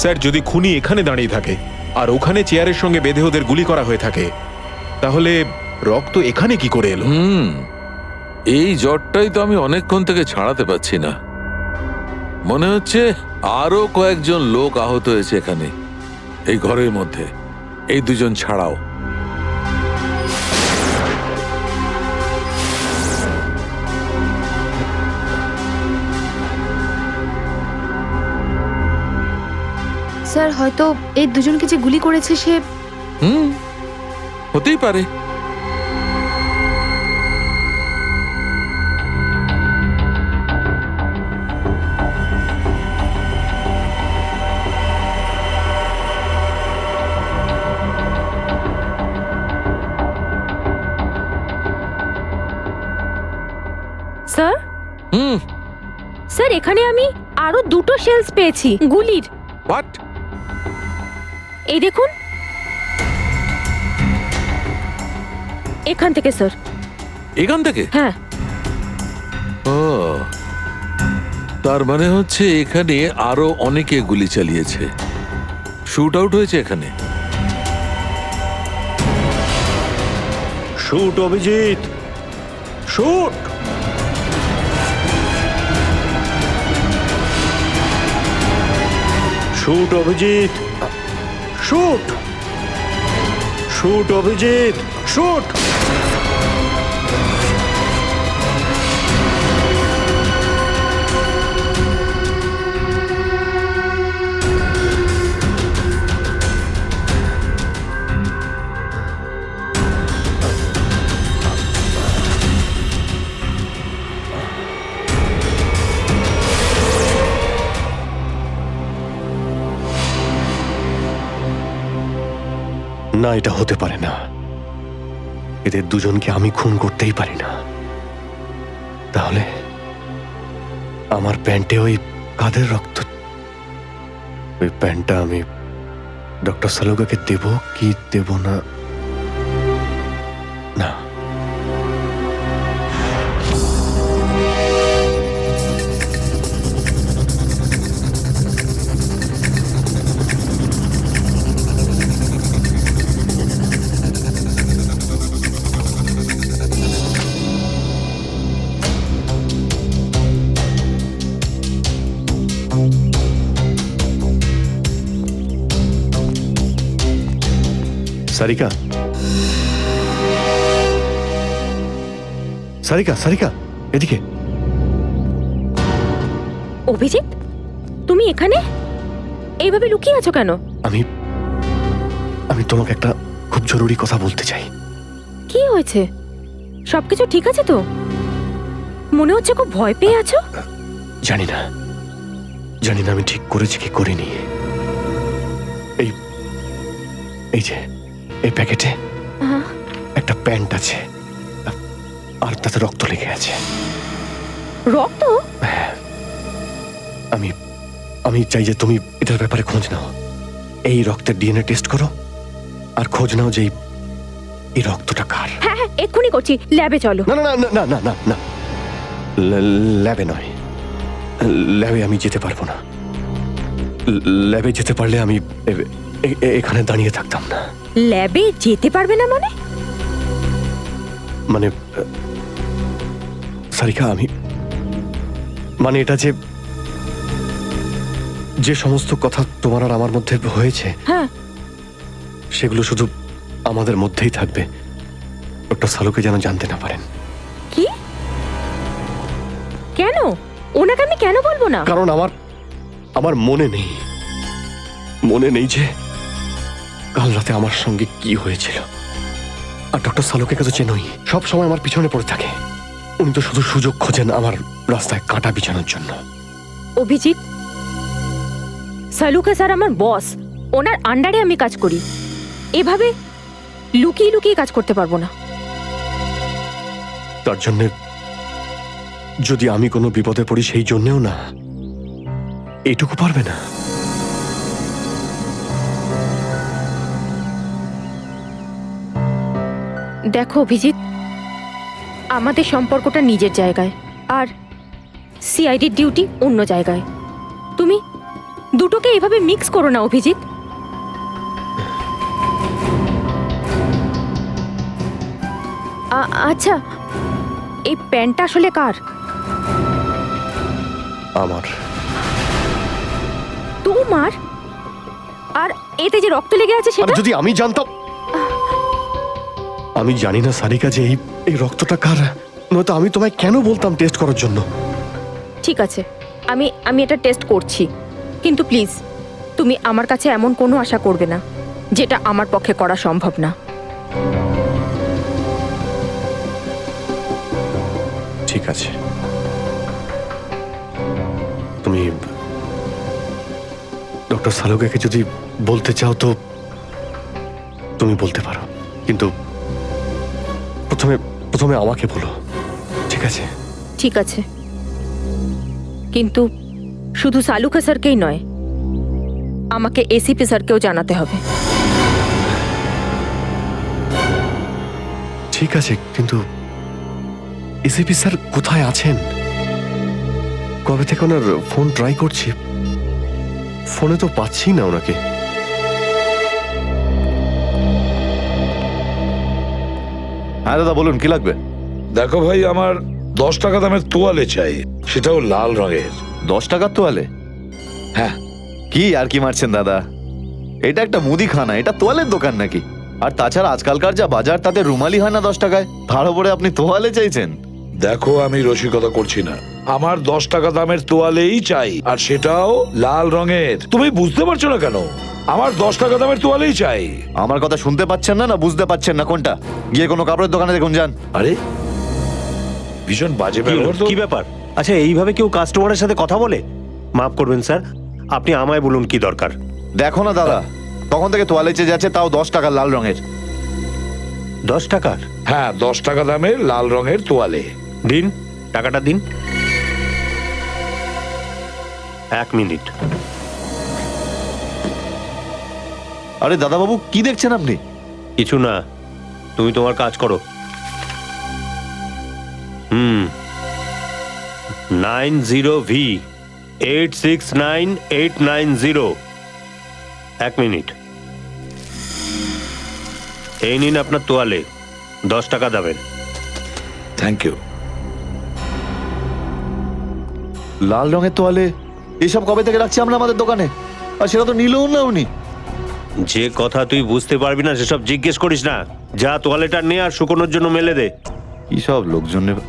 স্যার, যদি খুনি এখানে দাঁড়িয়ে থাকে আর ওখানে চেয়ারের সঙ্গে বেঁধে ওদের গুলি করা হয়ে থাকে, তাহলে রক্ত এখানে কি করে এলো? এই জ্বরটাই তো আমি অনেকক্ষণ থেকে ছাড়াতে পারছি না। মনে হচ্ছে আরো কয়েকজন লোক আহত হয়েছে এখানে, এই ঘরের মধ্যে, এই দুজন ছাড়াও। স্যার হয়তো এই দুজনকে যে গুলি করেছে সে। হতেই পারে। স্যার স্যার, এখানে আমি আরো দুটো শেলস পেয়েছি গুলির। হোয়াট? এই দেখুন, এখান থেকে স্যার। এখান থেকে? হ্যাঁ। ও, তার মানে হচ্ছে এখানে আরো অনেকে গুলি চালিয়েছে, শুট আউট হয়েছে এখানে। Shoot Abhijit, shoot. Shoot Abhijit, shoot. Shoot Abhijit, shoot. না, এটা হতে পারে না। এদের দুজনকে আমি খুন করতেই পারি না। তাহলে আমার প্যান্টে ওই কাদের রক্ত, ওই প্যান্টটা আমি ডক্টর সালুকাকে দেব কি দেব না? না, সারিকা, সারিকা, সারিকা, এদিকে। অভিজিৎ, তুমি এখানে এইভাবে লুকিয়ে আছো কেন? আমি আমি তোমাকে একটা খুব জরুরি কথা বলতে চাই। কি হয়েছে? সবকিছু ঠিক আছে তো? মনে হচ্ছে খুব ভয় পেয়ে আছো। জানি না, জানি না আমি ঠিক করেছি কি করিনি। এই এই যে এই প্যাকেটে একটা প্যান্ট আছে, আর তাতে রক্ত লেগে আছে। রক্ত? আমি আমি চাই যে তুমি এটার ব্যাপারে খোঁজ নাও। এই রক্তের ডিএনএ টেস্ট করো আর খোঁজ নাও যে এই রক্তটা কার। হ্যাঁ হ্যাঁ, এক্ষুনি করছি। ল্যাবে চলো। না না না না না না না, ল্যাবে নয়, ল্যাবে আমি যেতে পারবো না। ল্যাবে যেতে পারলে আমি এখানে দাঁড়িয়ে থাকতাম না। ল্যাবে যেতে পারবে না মানে? মানে সারিকা, আমি মানে এটা যে যে সমস্ত কথা তোমার আর আমার মধ্যে হয়েছে, হ্যাঁ, সেগুলো শুধু আমাদের মধ্যেই থাকবে। ডক্টর সালুকে যেন জানতে না পারেন। কি? কেন? ওনাকে আমি কেন বলবো না? কারণ আমার মনে নেই যে কাল রাতে আমার সঙ্গে কি হয়েছিল। আর ডক্টর সালুকে কাছে চেনই, সব সময় আমার পিছনে পড়ে থাকে। উনি তো শুধু সুযোগ খোঁজেন আমার রাস্তায় কাঁটা বিছানোর জন্য। অভিজিৎ, সালুকা স্যার আমার বস, ওনার আন্ডারে আমি কাজ করি। এভাবে লুকিয়ে লুকিয়ে কাজ করতে পারবো না। তার জন্য যদি আমি কোনো বিপদে পড়ি, সেই জন্যেও না, এইটুকু পারবে না। দেখো অভিজিৎ, আমাদের সম্পর্কটা নিজের জায়গায়, আর সিআইডির ডিউটি অন্য জায়গায়। তুমি দুটোকে এভাবে মিক্স করো না অভিজিৎ। আচ্ছা, এই প্যান্টটা আসলে কার? আমার। তোমার? আর এতে যে রক্ত লেগে আছে সেটা? যদি আমি জানতাম। আমি জানি না সারিকা যে এই রক্তটা কার, নয়তো আমি তোমায় কেন বলতাম টেস্ট করার জন্য। ঠিক আছে, আমি এটা টেস্ট করছি, কিন্তু প্লিজ তুমি আমার কাছে এমন কোনো আশা করবে না যেটা আমার পক্ষে করা সম্ভব না। ঠিক আছে, তুমি ডক্টর সালুকাকে যদি বলতে চাও তো তুমি বলতে পারো, কিন্তু প্রথমে আমাকে বলো, ঠিক আছে? ঠিক আছে, কিন্তু শুধু সালুকা স্যারকেই নয়, আমাকে এসিপি স্যারকেও জানাতে হবে। ঠিক আছে, কিন্তু এসিপি স্যার কোথায় আছেন? কবে থেকে ওনার ফোন ট্রাই করছি, ফোনে তো পাচ্ছি না ওনাকে। হ্যাঁ দাদা, বলুন কি লাগবে? দেখো ভাই, আমার 10 টাকা দামের তোয়ালে চাই, সেটাও লাল রঙের। 10 টাকার তোয়ালে? হ্যাঁ। কি আর কি মারছেন দাদা? এটা একটা মুদিখানা, এটা তোয়ালের দোকান নাকি? আর তাছাড়া আজকালকার যা বাজার, তাতে রুমালি হয় না 10 টাকায়, তার উপরে আপনি তোয়ালে চাইছেন? দেখো, আমি রসিকতা করছি না, আমার 10 টাকা দামের তোয়ালেই চাই, আর সেটাও লাল রঙের। তুমি বুঝতে পারছো না কেন? আমার 10 টাকা দামের তোয়ালেই চাই। আমার কথা শুনতে পাচ্ছেন না, না বুঝতে পাচ্ছেন না? কোনটা? গিয়ে কোনো কাপড়ের দোকানে দেখুন, যান। আরে ভীষণ বাজে ব্যবহার তো। কি ব্যাপার? আচ্ছা, এইভাবে কেউ কাস্টমারের সাথে কথা বলে? মাফ করবেন স্যার, আপনি আমায় বলুন কি দরকার। দেখো না দাদা, তখন থেকে তোয়ালে চেয়ে যাচ্ছে, তাও 10 টাকা লাল রঙের। 10 টাকার? হ্যাঁ, 10 টাকা দামের লাল রঙের তোয়ালে। দিন, টাকাটা দিন। 1 মিনিট। আরে দাদাবাবু, কি দেখছেন আপনি? কিছু না, তুমি তোমার কাজ করো। 90V 869890। 1 মিনিট। এই নিন আপনার তোয়ালে, 10 টাকা দেবেন। Thank you. লাল রঙের তোয়ালে এসব কবে থেকে রাখছি আমরা আমাদের দোকানে, আর সেটা তো নিলও না উনি। যে কথা তুই বুঝতে পারবি না সেসব জিজ্ঞেস করিস না। যা তোয়ালেটা নে আর শুকোনোর জন্য মেলে দে। কি সব লোকজন নেবে।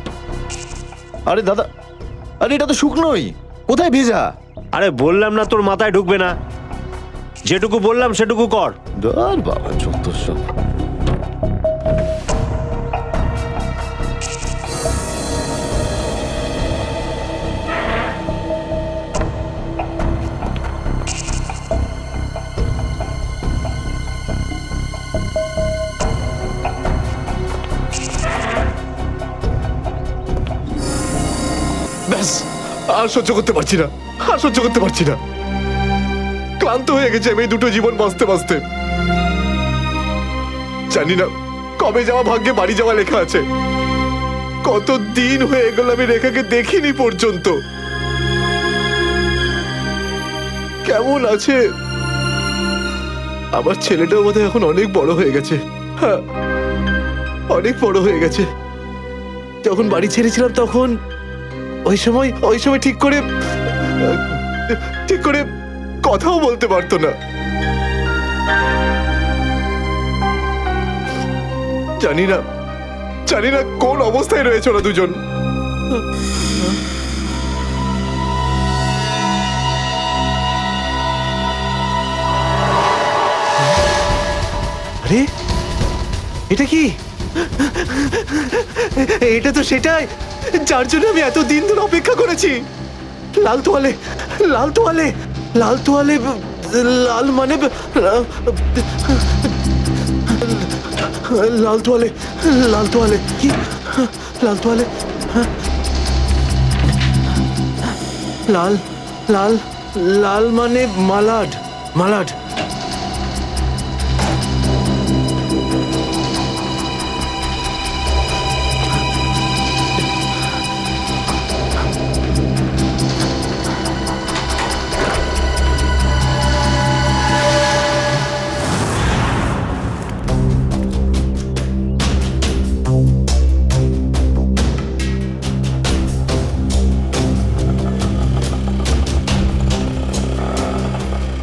আরে দাদা, আরে এটা তো শুকনোই, কোথায় ভেজা? আরে বললাম না তোর মাথায় ঢুকবে না, যেটুকু বললাম সেটুকু কর। ধর বাবা, যত সব। ব্যাস, আর সহ্য করতে পারছি না, আর সহ্য করতে পারছি না। ক্লান্ত হয়ে গেছে আমি এই দুটো জীবন বাঁচতে বাঁচতে। জানি না কবে যাওয়া ভাগ্যে বাড়ি যাওয়া লেখা আছে। কত দিন হয়ে গেল আমি রেখাকে দেখিনি পর্যন্ত। কেমন আছে? আমার ছেলেটাও বোধহয় এখন অনেক বড় হয়ে গেছে। হ্যাঁ, অনেক বড় হয়ে গেছে। যখন বাড়ি ছেড়েছিলাম তখন ওই সময় ঠিক করে কথাও বলতে পারতো না। জানি না কোন অবস্থায় রয়েছে ওরা দুজন। আরে এটা কি? এটা তো সেটাই যার জন্য আমি এত দিন ধরে অপেক্ষা করেছি। লাল তোয়ালে, লাল তোয়ালে, লাল তোয়ালে, লাল মানে লাল তোয়ালে, লাল তোয়ালে, কি লাল তোয়ালে? লাল লাল লাল মানে মালাড, মালাড।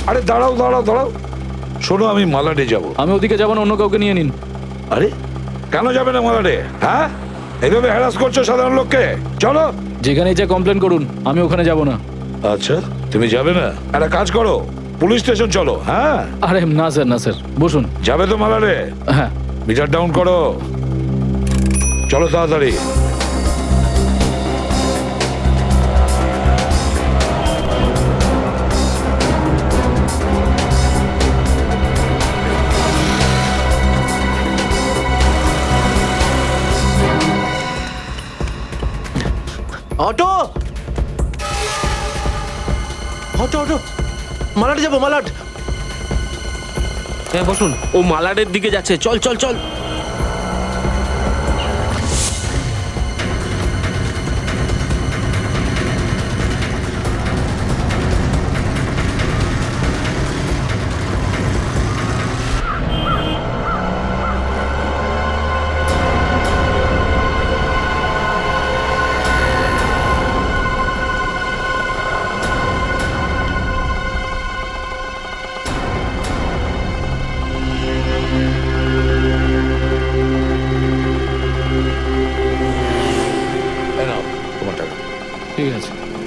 আরে দাঁড়াও দাঁড়াও দাঁড়াও, শোনো, আমি মালাডে যাব। আমি ওদিকে যাবো না, অন্য কাউকে নিয়ে নিন। আরে কেন যাবে না মালাডে? হ্যাঁ, এইভাবে হ্যারাস করছো সাধারণ লোককে। চলো, যেখানে যা কমপ্লেন করুন, আমি ওখানে যাব না। আচ্ছা, তুমি যাবে না? একটা কাজ করো, পুলিশ স্টেশন চলো। হ্যাঁ, আরে না স্যার, না স্যার, বসুন। যাবে তো মালাডে? হ্যাঁ। মিটার ডাউন করো, চলো তাড়াতাড়ি। অটো, অটো, অটো, মালাড যাবো, মালাড। হ্যাঁ বসুন, ও মালাডের দিকে যাচ্ছে। চল চল চল। ঠিক আছে।